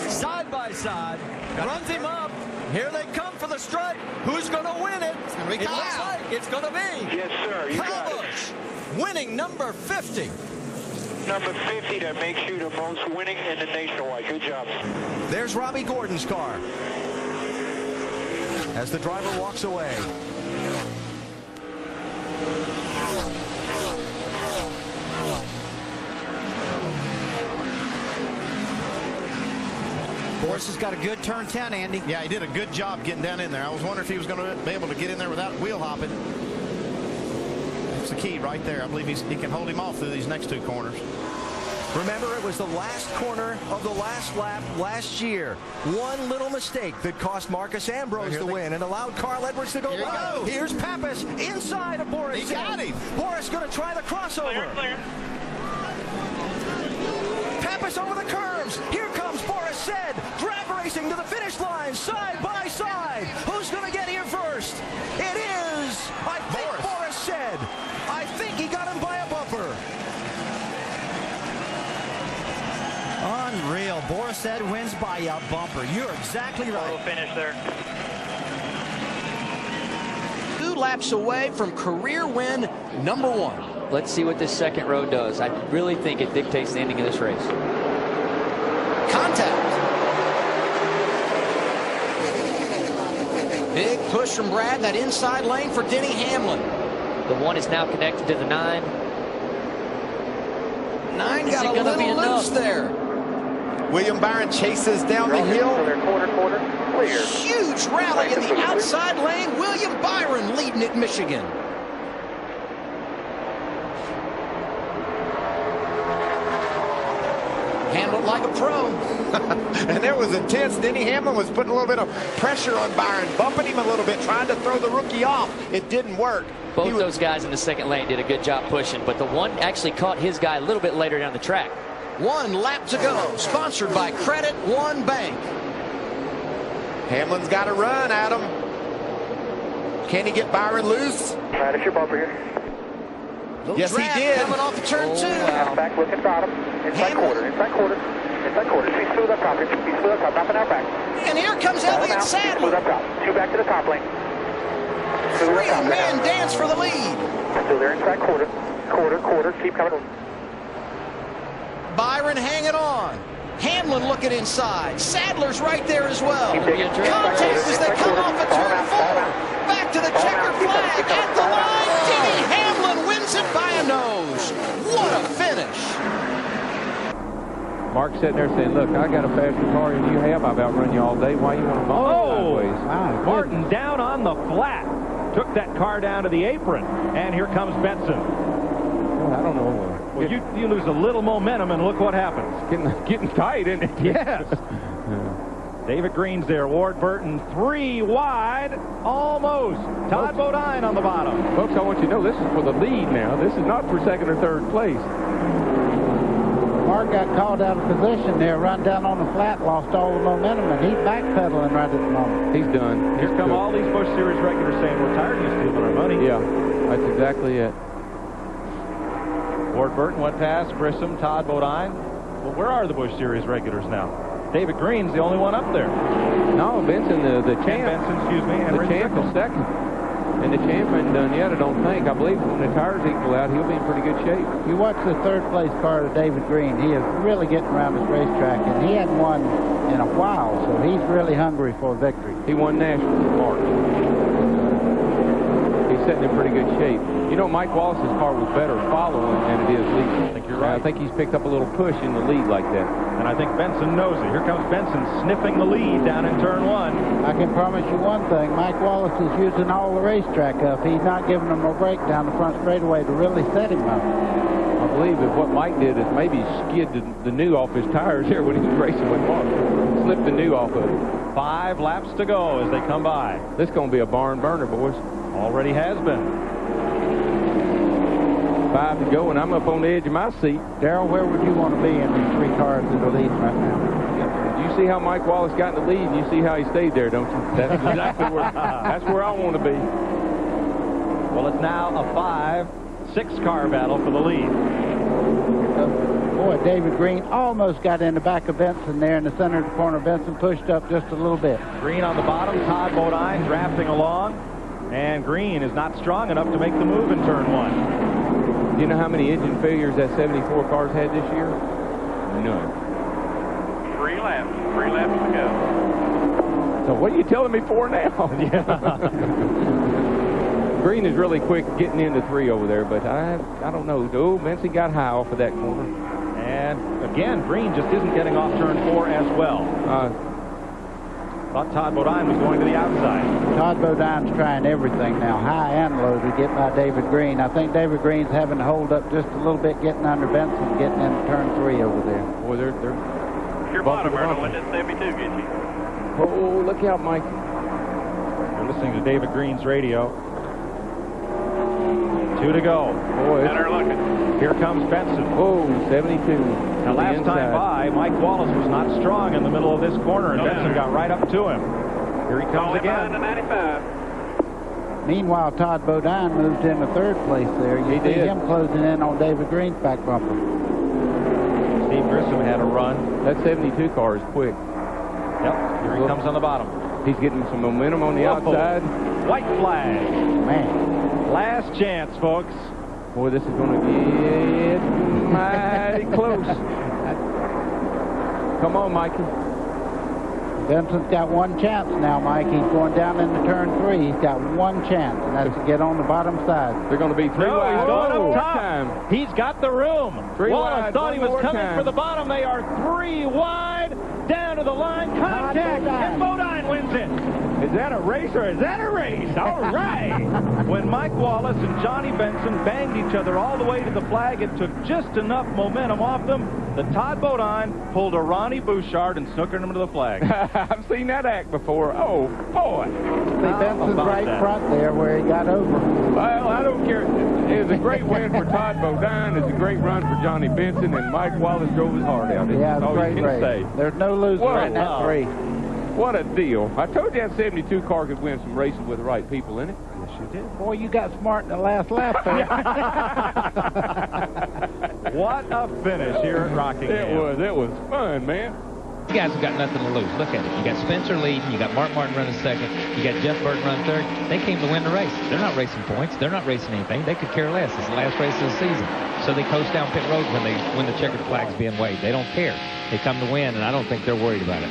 Side by side. Runs him up. Here they come for the stripe. Who's going to win it? It's going to be Kyle. It looks like it's going to be. Yes, sir. You Kyle Busch winning number 50. Number 50 that makes you the most winning in the nationwide. Good job. There's Robbie Gordon's car as the driver walks away. Boris has got a good turn 10, Andy. Yeah, he did a good job getting down in there. I was wondering if he was going to be able to get in there without wheel hopping. That's the key right there. I believe he can hold him off through these next 2 corners. Remember, it was the last corner of the last lap last year. One little mistake that cost Marcus Ambrose the win and allowed Carl Edwards to go by. Here's Pappas inside of Boris. He got him. Boris going to try the crossover. Clear. Pappas over the curves. Here comes Boris Said. Drag racing to the finish line, side by side. Who's going to get here first? It is, I think, Boris Said. I think he got him by a bumper. Unreal. Boris Said wins by a bumper. You're exactly right. We'll finish there. 2 laps away from career win number 1. Let's see what this second row does. I really think it dictates the ending of this race. Contact. Big push from Brad. That inside lane for Denny Hamlin. The 1 is now connected to the 9. 9 got a little loose there. William Byron chases down the hill. Quarter, clear. Huge rally in the outside lane. William Byron leading at Michigan. Handled like a pro. And there was intense. Denny Hamlin was putting a little bit of pressure on Byron, bumping him a little bit, trying to throw the rookie off. It didn't work. Both those guys in the second lane did a good job pushing, but the 1 actually caught his guy a little bit later down the track. 1 lap to go. Sponsored by Credit One Bank. Hamlin's got to run, Adam. Can he get Byron loose? Right, it's your bumper here. Yes, he did. Coming off of turn 2. Wow. Back, look at bottom. Inside quarter. Inside quarter. He's smooth up top. He's smooth up top. Up and out back. And here comes Elliott Sadler. Smooth up top. 2 back to the top lane. 3-man dance for the lead. Still there inside quarter. Quarter. Keep coming. Byron hanging on. Hamlin looking inside. Sadler's right there as well. Contact as they come off of turn 4. Back to the checker flag at the line. Denny Hamlin wins it by a nose. What a finish. Mark sitting there saying, look, I got a faster car than you have. I've outrun you all day. Why you want to bump sideways? Martin down on the flat. Took that car down to the apron. And here comes Benson. Well, I don't know. Well, you lose a little momentum, and look what happens. Getting tight, isn't it? Yes. David Green's there. Ward Burton 3 wide. Almost. Todd Bodine on the bottom. Folks, I want you to know this is for the lead now. This is not for second or third place. Mark got called out of position there, run down on the flat, lost all the momentum, and he's backpedaling right at the moment. He's done. Here come all these Busch Series regulars saying we're tired of you stealing our money. Yeah, that's exactly it. Ward Burton went past Grissom, Todd Bodine. Well, where are the Busch Series regulars now? David Green's the only one up there. No, Benson, the champ. Benson, excuse me. And the champ is second. And the champ ain't done yet, I don't think. I believe when the tires equal out, he'll be in pretty good shape. You watch the third place car of David Green. He is really getting around this racetrack, and he hadn't won in a while, so he's really hungry for a victory. He won national in March. He's sitting in pretty good shape. You know, Mike Wallace's car was better following than it is leading. I think you're right. I think he's picked up a little push in the lead like that. And I think Benson knows it. Here comes Benson sniffing the lead down in turn 1. I can promise you one thing. Mike Wallace is using all the racetrack up. He's not giving him a break down the front straightaway to really set him up. I believe that what Mike did is maybe skid the new off his tires here when he was racing with Mark. Slipped the new off of it. 5 laps to go as they come by. This is going to be a barn burner, boys. Already has been. 5 to go, and I'm up on the edge of my seat. Darrell, where would you want to be in these 3 cars in the lead right now? You see how Mike Wallace got in the lead, and you see how he stayed there, don't you? That's exactly that's where I want to be. Well, it's now a 5-6 car battle for the lead. Boy, David Green almost got in the back of Benson there in the center of the corner. Benson pushed up just a little bit. Green on the bottom, Todd Bodine drafting along, and Green is not strong enough to make the move in turn 1. Do you know how many engine failures that 74 cars had this year? None. 3 laps to go. So what are you telling me for now? Yeah. Green is really quick getting into 3 over there, but I don't know. Oh, Benson got high off of that corner. And again, Green just isn't getting off turn 4 as well. Thought Todd Bodine was going to the outside. Todd Bodine's trying everything now, high and low, to get by David Green. I think David Green's having to hold up just a little bit, getting under Benson, getting into turn 3 over there. Boy, they're Your bottom, Erno, when did 72 get you? Oh, look out, Mike. You're listening to David Green's radio. 2 to go. Boy, Better looking. Here comes Benson. Oh, 72. Now, last time by, Mike Wallace was not strong in the middle of this corner, and Benson got right up to him. Here he comes again. 95. Meanwhile, Todd Bodine moved into 3rd place there. You see him closing in on David Green's back bumper. Steve Grissom had a run. That 72 car is quick. Yep, here he comes on the bottom. He's getting some momentum on the outside. White flag. Man. Last chance, folks. Boy, this is going to get mighty close. Come on, Mikey. Benson's got one chance now, Mike. He's going down into turn 3. He's got one chance, and that's to get on the bottom side. They're going to be 3 wide. He's going up top. Time. He's got the room. 3 Wallace wide. thought he was coming time. for the bottom. They are 3 wide. Down to the line. Contact. And Bodine wins it. Is that a race or is that a race? All right. When Mike Wallace and Johnny Benson banged each other all the way to the flag, it took just enough momentum off them that Todd Bodine pulled a Ronnie Bouchard and snookered him to the flag. I've seen that act before. Oh, boy. See Benson's right front there where he got over. Well, I don't care. It was a great win for Todd Bodine. It's a great run for Johnny Benson, and Mike Wallace drove his heart out. Yeah, That's all great you can race. say. There's no loser in that 3. What a deal. I told you that 72 car could win some races with the right people in it. Yes, you did. Boy, you got smart in the last lap there. What a finish here at Rockingham. It was fun, man. You guys have got nothing to lose. Look at it. You got Spencer leading. You got Mark Martin running 2nd. You got Jeff Burton running 3rd. They came to win the race. They're not racing points. They're not racing anything. They could care less. It's the last race of the season. So they coast down pit road when the checkered flag's being waved. They don't care. They come to win, and I don't think they're worried about it.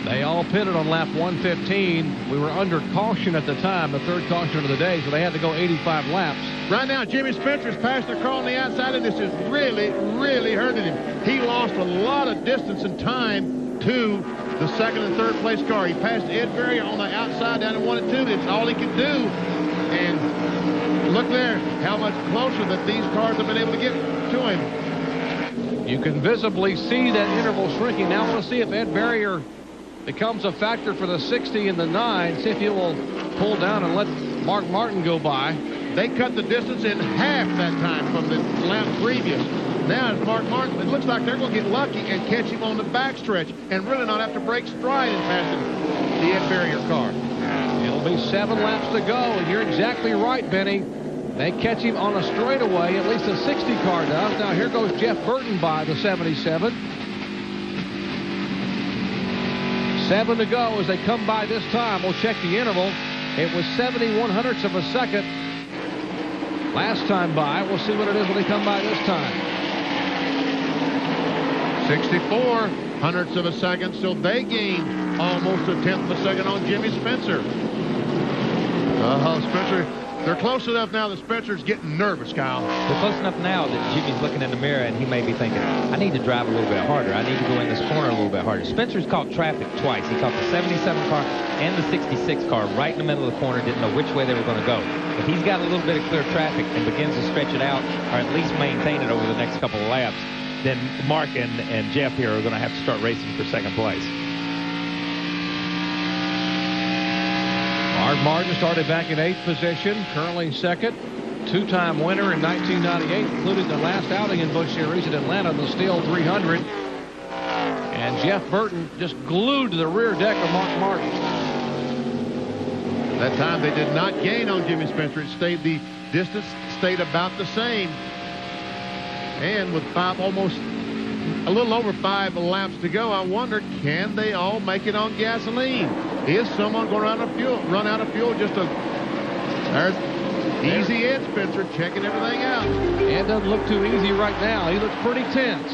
They all pitted on lap 115. We were under caution at the time, the 3rd caution of the day, so they had to go 85 laps. Right now, Jimmy Spencer's passed the car on the outside, and this is really, really hurting him. He lost a lot of distance and time to the 2nd and 3rd place car. He passed Ed Verrier on the outside down in 1 and 2. It's all he could do. And look there, how much closer that these cars have been able to get to him. You can visibly see that interval shrinking. Now I want to see if Ed Verrier becomes a factor for the 60 and the 9. See if he will pull down and let Mark Martin go by. They cut the distance in half that time from the lap previous. Now, as Mark Martin, it looks like they're going to get lucky and catch him on the backstretch and really not have to break stride in passing the Ed Verrier car. It'll be 7 laps to go, and you're exactly right, Benny. They catch him on a straightaway, at least a 60 car does. Now, here goes Jeff Burton by the 77. 7 to go as they come by this time. We'll check the interval. It was 71/100ths of a second last time by. We'll see what it is when they come by this time. 64/100ths of a second, so they gained almost a 10th of a second on Jimmy Spencer. Spencer, they're close enough now that Spencer's getting nervous, Kyle. They're close enough now that Jimmy's looking in the mirror and he may be thinking, I need to drive a little bit harder. I need to go in this corner a little bit harder. Spencer's caught traffic twice. He caught the 77 car and the 66 car right in the middle of the corner, didn't know which way they were going to go. If he's got a little bit of clear traffic and begins to stretch it out, or at least maintain it over the next couple of laps, then Mark and Jeff here are going to have to start racing for 2nd place. Mark Martin started back in 8th position, currently 2nd. 2-time winner in 1998, including the last outing in Busch Series at Atlanta, the Steel 300. And Jeff Burton just glued to the rear deck of Mark Martin. That time they did not gain on Jimmy Spencer. It stayed, the distance stayed about the same. And with almost a little over 5 laps to go, I wonder, can they all make it on gasoline? Is someone going to run out of fuel? Just there's easy Ed Spencer checking everything out. Ed doesn't look too easy right now. He looks pretty tense.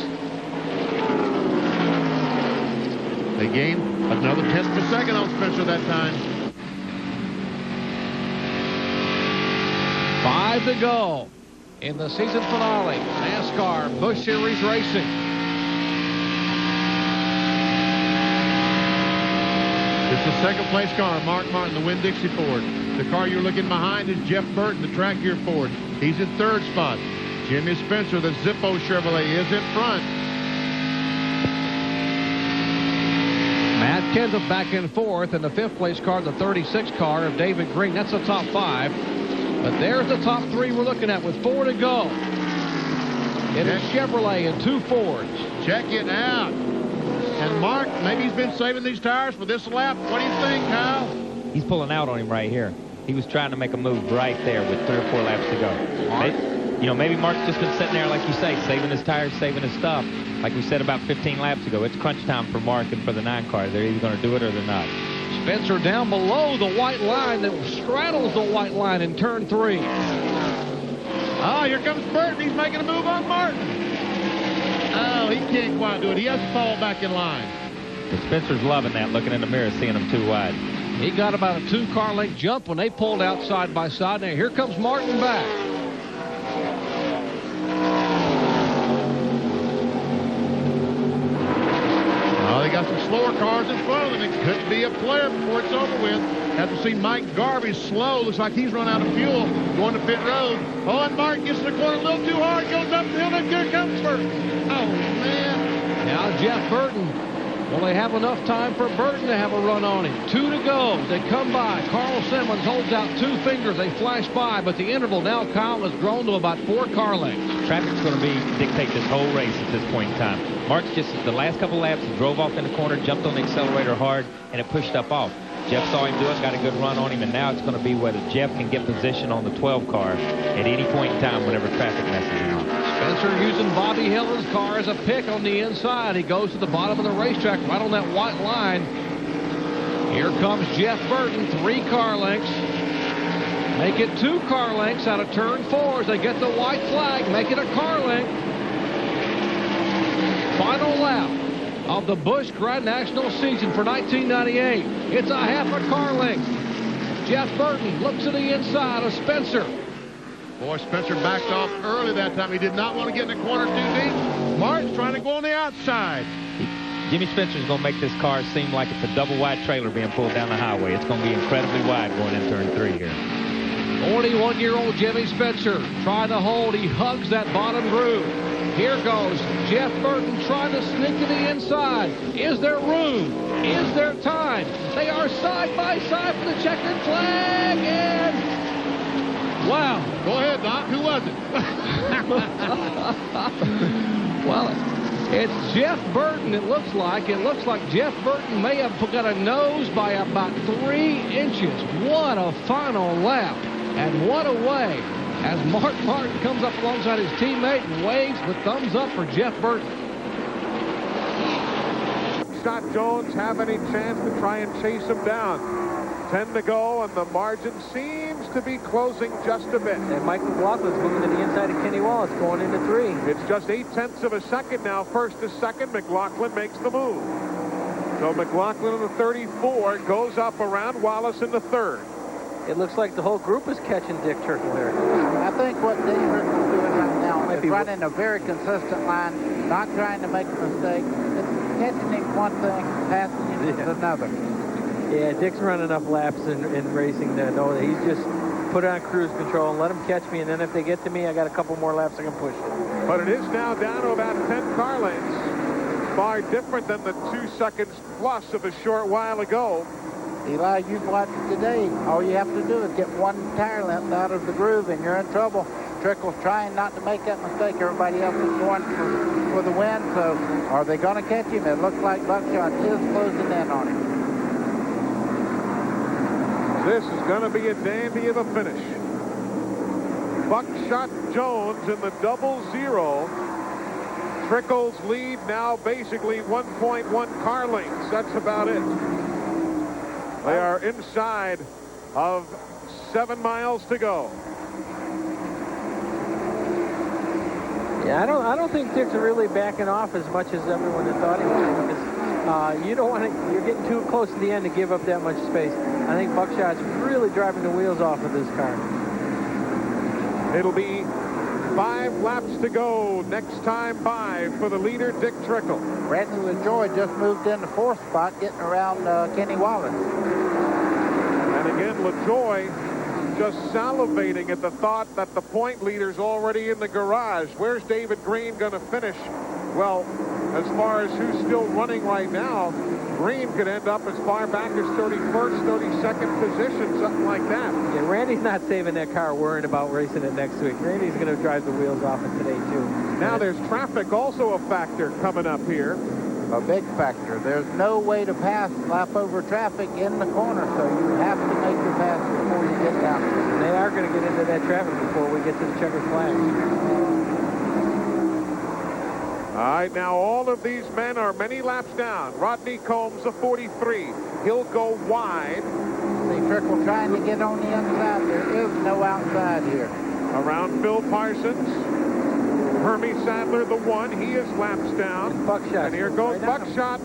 They gained another 10th of a second on Spencer that time. 5 to go in the season finale. NASCAR Busch Series Racing. The It's the second place car, Mark Martin, the Winn-Dixie Ford. The car you're looking behind is Jeff Burton, the track gear Ford. He's in third spot. Jimmy Spencer, the Zippo Chevrolet, is in front. Matt Kenseth back in fourth, and the fifth place car, the 36 car of David Green. That's the top 5. But there's the top 3 we're looking at with 4 to go. It is Chevrolet and 2 Fords. Check it out. And Mark, maybe he's been saving these tires for this lap. What do you think, Kyle? He's pulling out on him right here. He was trying to make a move right there with 3 or 4 laps to go. Maybe Mark's just been sitting there, like you say, saving his tires, saving his stuff. Like we said about 15 laps ago, it's crunch time for Mark and for the 9 car. They're either going to do it or they're not. Spencer down below the white line that straddles the white line in turn 3. Oh, here comes Burton. He's making a move on Martin. Oh, he can't quite do it. He has to fall back in line. But Spencer's loving that, looking in the mirror, seeing him too wide. He got about a 2-car length jump when they pulled out side by side. Now here comes Martin back. Oh, they got some slower cars in front of them. It could be a flare before it's over with. Have to see Mike Garvey slow. Looks like he's run out of fuel going to pit road. Oh, and Martin gets in the corner a little too hard. Goes up the hill, and here comes Burton. Oh, man. Now Jeff Burton. Will they have enough time for Burton to have a run on him? 2 to go. They come by. Carl Simmons holds out 2 fingers. They flash by, but the interval now, Kyle, has grown to about 4 car lengths. Traffic's going to dictate this whole race at this point in time. Mark's just, the last couple laps, he drove off in the corner, jumped on the accelerator hard, and it pushed up off. Jeff saw him do it, got a good run on him, and now it's going to be whether Jeff can get position on the 12 car at any point in time whenever traffic messes him up. Spencer using Bobby Hillen's car as a pick on the inside. He goes to the bottom of the racetrack right on that white line. Here comes Jeff Burton, 3 car lengths. Make it 2 car lengths out of turn 4 as they get the white flag. Make it a car length. Final lap of the Busch Grand National season for 1998. It's a half a car length. Jeff Burton looks to the inside of Spencer. Boy, Spencer backed off early that time. He did not want to get in the corner too deep. Martin's trying to go on the outside. Jimmy Spencer's going to make this car seem like it's a double-wide trailer being pulled down the highway. It's going to be incredibly wide going in turn 3 here. 41-year-old Jimmy Spencer trying to hold. He hugs that bottom groove. Here goes Jeff Burton trying to sneak to the inside. Is there room? Is there time? They are side by side for the checkered flag, and wow. Go ahead, Doc. Who was it? Well, it's Jeff Burton, it looks like. It looks like Jeff Burton may have got a nose by about 3 inches. What a final lap. And what a way as Mark Martin comes up alongside his teammate and waves with thumbs up for Jeff Burton. Scott Jones have any chance to try and chase him down? 10 to go, and the margin seems to be closing just a bit. And Mike McLaughlin's moving to the inside of Kenny Wallace, going into 3. It's just 0.8 of a second now. First to second, McLaughlin makes the move. So McLaughlin in the 34 goes up around Wallace in the 3rd. It looks like the whole group is catching Dick Turtle there. I think what Dick Turtle's doing right now is running a very consistent line, not trying to make a mistake. It's catching him one thing, passing him another. Yeah, Dick's run enough laps in racing to know that he's just put on cruise control and let them catch me, and then if they get to me, I got a couple more laps I can push it. But it is now down to about 10 car lengths. Far different than the 2 seconds plus of a short while ago. Eli, you've watched it today. All you have to do is get 1 tire length out of the groove, and you're in trouble. Trickle's trying not to make that mistake. Everybody else is going for the win, so are they going to catch him? It looks like Buckshot is closing in on him. This is going to be a dandy of a finish. Buckshot Jones in the 0-0. Trickle's lead now basically 1.1 car lengths. That's about it. They are inside of 7 miles to go. Yeah, I don't think Dick's really backing off as much as everyone had thought he was, because you don't want to, you're getting too close to the end to give up that much space. I think Buckshot's really driving the wheels off of this car. It'll be 5 laps to go. Next time by for the leader, Dick Trickle. Randy LaJoy just moved in the 4th spot, getting around Kenny Wallace. And again, LaJoy just salivating at the thought that the point leader's already in the garage. Where's David Green going to finish? Well, as far as who's still running right now, Green could end up as far back as 31st, 32nd position, something like that. Yeah, Randy's not saving that car, worrying about racing it next week. Randy's going to drive the wheels off it today, too. Now there's traffic also a factor coming up here. A big factor. There's no way to pass lap over traffic in the corner, so you have to make your pass before you get down. And they are going to get into that traffic before we get to the checkered flag. All right, now all of these men are many laps down. Rodney Combs, a 43. He'll go wide. See Trickle trying to get on the inside. There is no outside here. Around Phil Parsons. Hermie Sadler, the 1. He is laps down. Buckshot. And here goes Buckshot.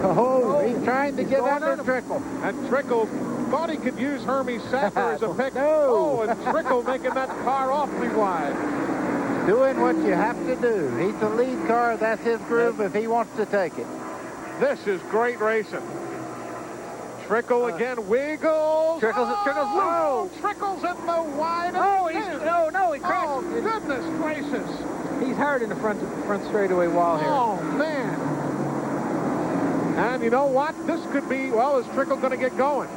Oh, he's trying to get under Trickle. And Trickle thought he could use Hermie Sadler as a pick. No. Oh, and Trickle making that car awfully wide. Doing what you have to do. He's the lead car. That's his groove if he wants to take it. This is great racing. Trickle again, wiggles. Trickle's loose. Oh, Trickle's in the wide. Oh, he crashed. Oh, goodness gracious. He's hard in the front straightaway wall here. Oh, man. And you know what? This could be, well, is Trickle going to get going?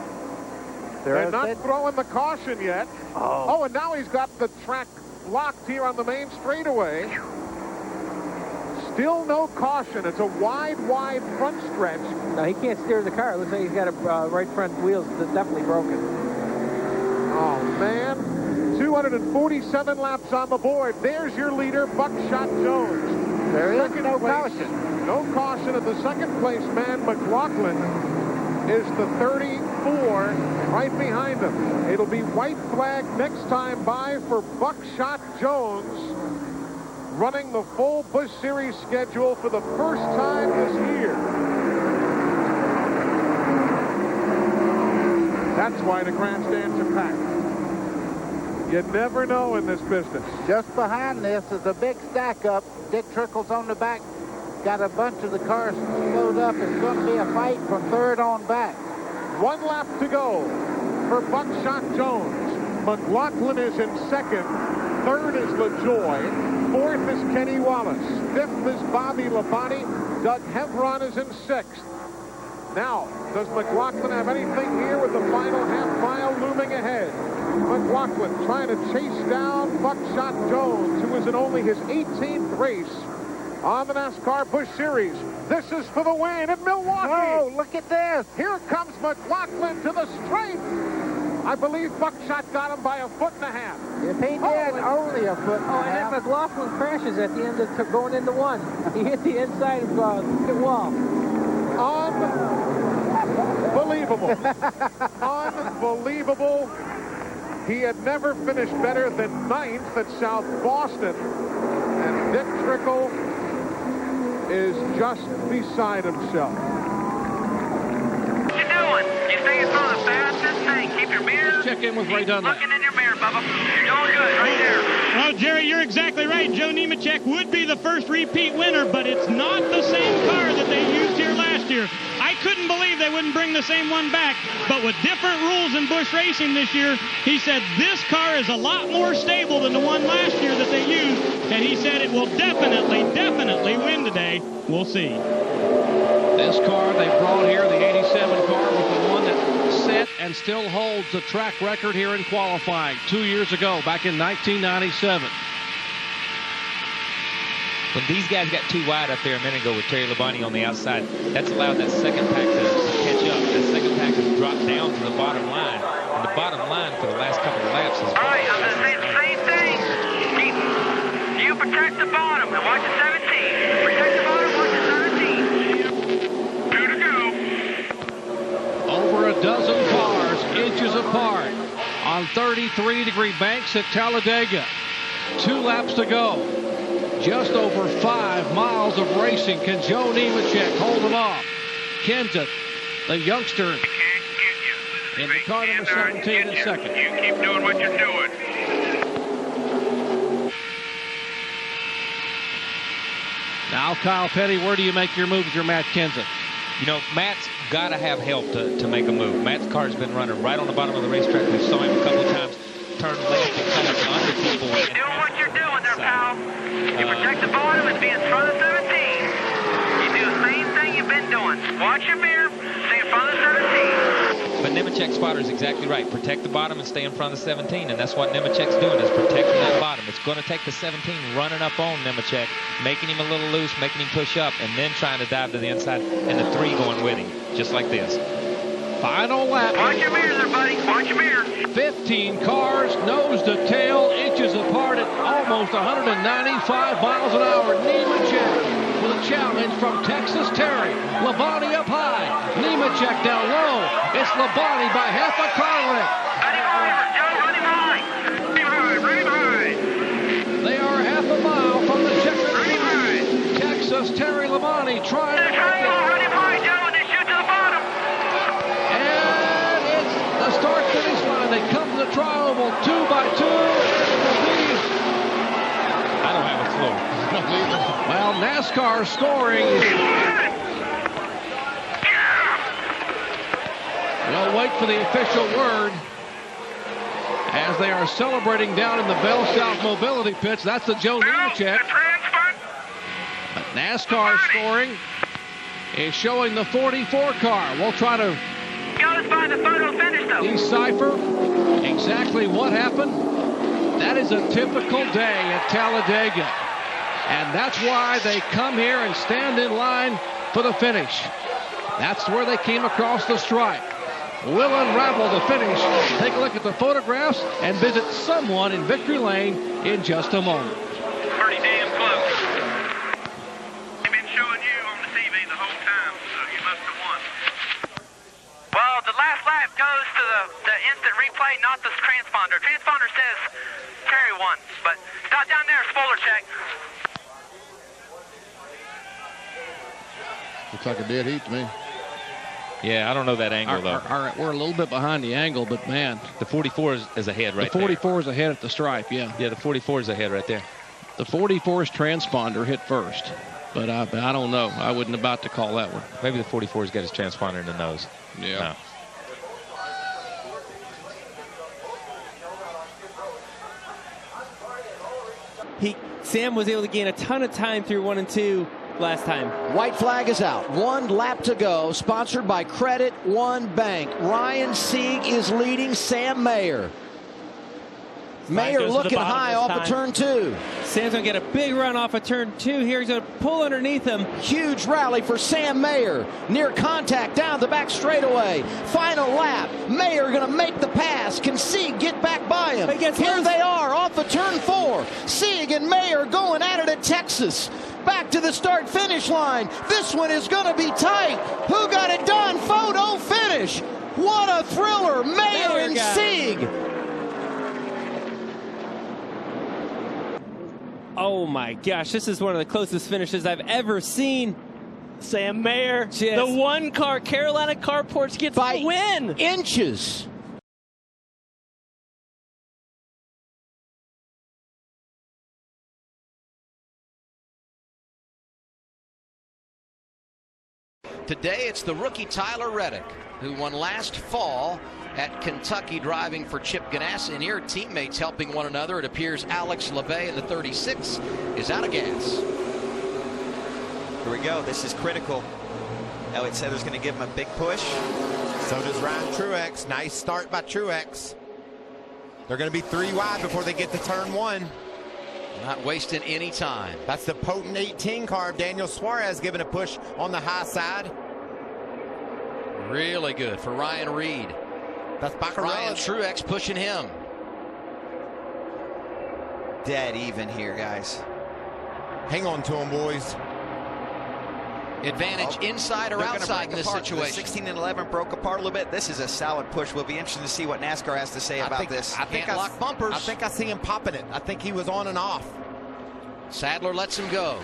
They're not throwing the caution yet. Oh, and now he's got the track blocked here on the main straightaway. Still no caution. It's a wide front stretch. No, he can't steer the car. Looks like he's got a right front wheels that's definitely broken. Oh, man. 247 laps on the board. There's your leader, Buckshot Jones. There is no caution. No caution at the second place man, McLaughlin, is the 34 right behind him. It'll be white flag next time by for Buckshot Jones, running the full Busch Series schedule for the first time this year. That's why the grandstands are packed. You never know in this business. Just behind this is a big stack up. Dick Trickle's on the back. Got a bunch of the cars slowed up. It's going to be a fight from third on back. 1 lap to go for Buckshot Jones. McLaughlin is in second. Third is LaJoy. Fourth is Kenny Wallace. Fifth is Bobby Labonte. Doug Hevron is in sixth. Now, does McLaughlin have anything here with the final half mile looming ahead? McLaughlin trying to chase down Buckshot Jones, who is in only his 18th race on the NASCAR Busch Series. This is for the win in Milwaukee. Oh, look at this. Here comes McLaughlin to the straight. I believe Buckshot got him by 1.5 feet. If he did, only 1.5 feet. Oh, and then McLaughlin crashes at the end of going into 1. He hit the inside of the wall. Unbelievable. Unbelievable. He had never finished better than 9th at South Boston. And Dick Trickle is just beside himself. What you doing? You think it's on the fastest thing? Keep your mirror. Check in with Ray Dunlap. Looking in your mirror, Bubba. You're doing good right there. Well, Jerry, you're exactly right. Joe Nemechek would be the first repeat winner, but it's not the same car that they used here last year. I couldn't believe they wouldn't bring the same one back, but with different rules in Busch Racing this year, he said this car is a lot more stable than the one last year that they used, and he said it will definitely win today. We'll see. This car they brought here, the 87 car, was the one that set and still holds the track record here in qualifying 2 years ago, back in 1997. When these guys got too wide up there a minute ago with Terry Labonte on the outside, that's allowed that second pack to catch up. That second pack has dropped down to the bottom line. And the bottom line for the last couple of laps is... All right, I'm going to say the same thing. You protect the bottom and watch the 17. Protect the bottom, watch the 17. 2 to go. Over a dozen cars, inches apart, on 33-degree banks at Talladega. 2 laps to go. Just over 5 miles of racing. Can Joe Nemechek hold it off? Kenseth, the youngster, in the car number 17 in second. You keep doing what you're doing. Now, Kyle Petty, where do you make your move with your Matt Kenseth? You know, Matt's got to have help to make a move. Matt's car's been running right on the bottom of the racetrack. We saw him a couple of times turn left and come up under people. Keep doing what you're doing there, pal. You protect the bottom and be in front of 17. You do the same thing you've been doing. Watch your mirror, stay in front of 17. But Nemechek's spotter is exactly right. Protect the bottom and stay in front of 17, and that's what Nemechek's doing, is protecting that bottom. It's going to take the 17 running up on Nemechek, making him a little loose, making him push up, and then trying to dive to the inside, and the 3 going with him, just like this. Final lap. Watch your mirror there, buddy. Watch your mirror. 15 cars, nose to tail, inches apart at almost 195 miles an hour. Nemechek with a challenge from Texas Terry. Labonte up high. Nemechek down low. It's Labonte by half a car length. They are half a mile from the checkered flag. Texas Terry Labonte trying to the start-finish line. They come to the tri-oval 2 by 2. I don't have a clue. Well, NASCAR scoring. We'll wait for the official word as they are celebrating down in the Bell South Mobility Pits. That's the Joe Nemechek. But NASCAR scoring is showing the 44 car. We'll try to find the photo finish, though. decipher exactly what happened. That is a typical day at Talladega, and that's why they come here and stand in line for the finish. That's where they came across the stripe. We'll unravel the finish, take a look at the photographs, and visit someone in Victory Lane in just a moment. Pretty damn close. They've been showing you on the TV the whole time, so you must have won. Well, the last lap goes to the instant replay, not the transponder. Transponder says Terry won, but it's not down there. Spoiler check. Looks like a dead heat to me. Yeah, I don't know that angle, though. We're a little bit behind the angle, but man. The 44 is ahead right there. The 44 there. is ahead at the stripe, yeah. Yeah, the 44 is ahead right there. The 44's transponder hit first, but I don't know. I wasn't about to call that one. Maybe the 44's got his transponder in the nose. Yeah. No. Sam was able to gain a ton of time through 1 and 2 last time. White flag is out. 1 lap to go. Sponsored by Credit One Bank. Ryan Sieg is leading Sam Mayer. Mayer looking high off of turn 2. Sam's going to get a big run off of turn 2 here. He's going to pull underneath him. Huge rally for Sam Mayer. Near contact down the back straightaway. Final lap. Mayer going to make the pass. Can Sieg get back by him? Here they are off of turn 4. Sieg and Mayer going at it at Texas. Back to the start-finish line. This one is going to be tight. Who got it done? Photo finish. What a thriller. Mayer and Sieg. Oh my gosh, this is one of the closest finishes I've ever seen. Sam Mayer, the 1 car, Carolina Carports gets the win. Inches. Today it's the rookie Tyler Reddick, who won last fall at Kentucky driving for Chip Ganassi, and here teammates helping one another. It appears Alex LeVay in the 36 is out of gas. Here we go. This is critical. Elliott Sadler's going to give him a big push. So does Ryan Truex. Nice start by Truex. They're going to be 3 wide before they get to turn 1. Not wasting any time. That's the potent 18 car of Daniel Suarez giving a push on the high side. Really good for Ryan Reed. That's Ryan Truex pushing him. Dead even here, guys. Hang on to him, boys. Advantage inside or outside in this situation. 16 and 11 broke apart a little bit. This is a solid push. Will be interesting to see what NASCAR has to say about this. I think lock bumpers. I think I see him popping it. I think he was on and off. Sadler lets him go.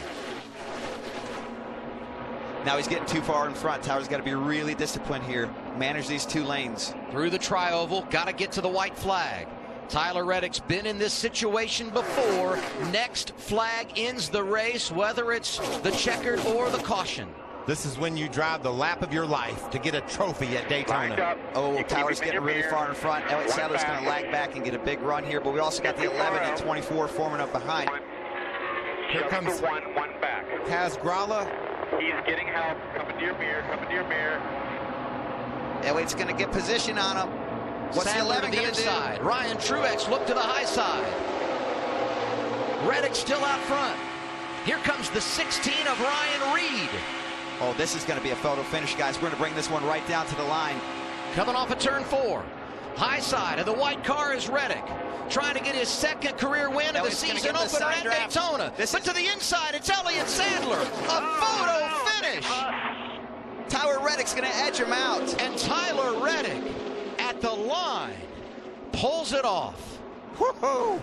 Now he's getting too far in front. Tyler's got to be really disciplined here. Manage these 2 lanes. Through the tri-oval. Got to get to the white flag. Tyler Reddick's been in this situation before. Next flag ends the race, whether it's the checkered or the caution. This is when you drive the lap of your life to get a trophy at Daytona. Oh, Tyler's getting really far in front. Elliott Sadler's going to lag back and get a big run here, but we also got the 11 and 24 forming up behind. Here comes one back. Taz Gralla. He's getting help. Coming to your mirror. Elliott's going to get position on him. What's Sadler the 11 to the inside. Ryan Truex look to the high side. Reddick still out front. Here comes the 16 of Ryan Reed. Oh, this is going to be a photo finish, guys. We're going to bring this one right down to the line. Coming off of turn 4. High side of the white car is Reddick. Trying to get his second career win of the season opener at Daytona. But to the inside, it's Elliott Sadler. A photo finish. Tyler Reddick's going to edge him out. And Tyler Reddick at the line pulls it off. Woohoo!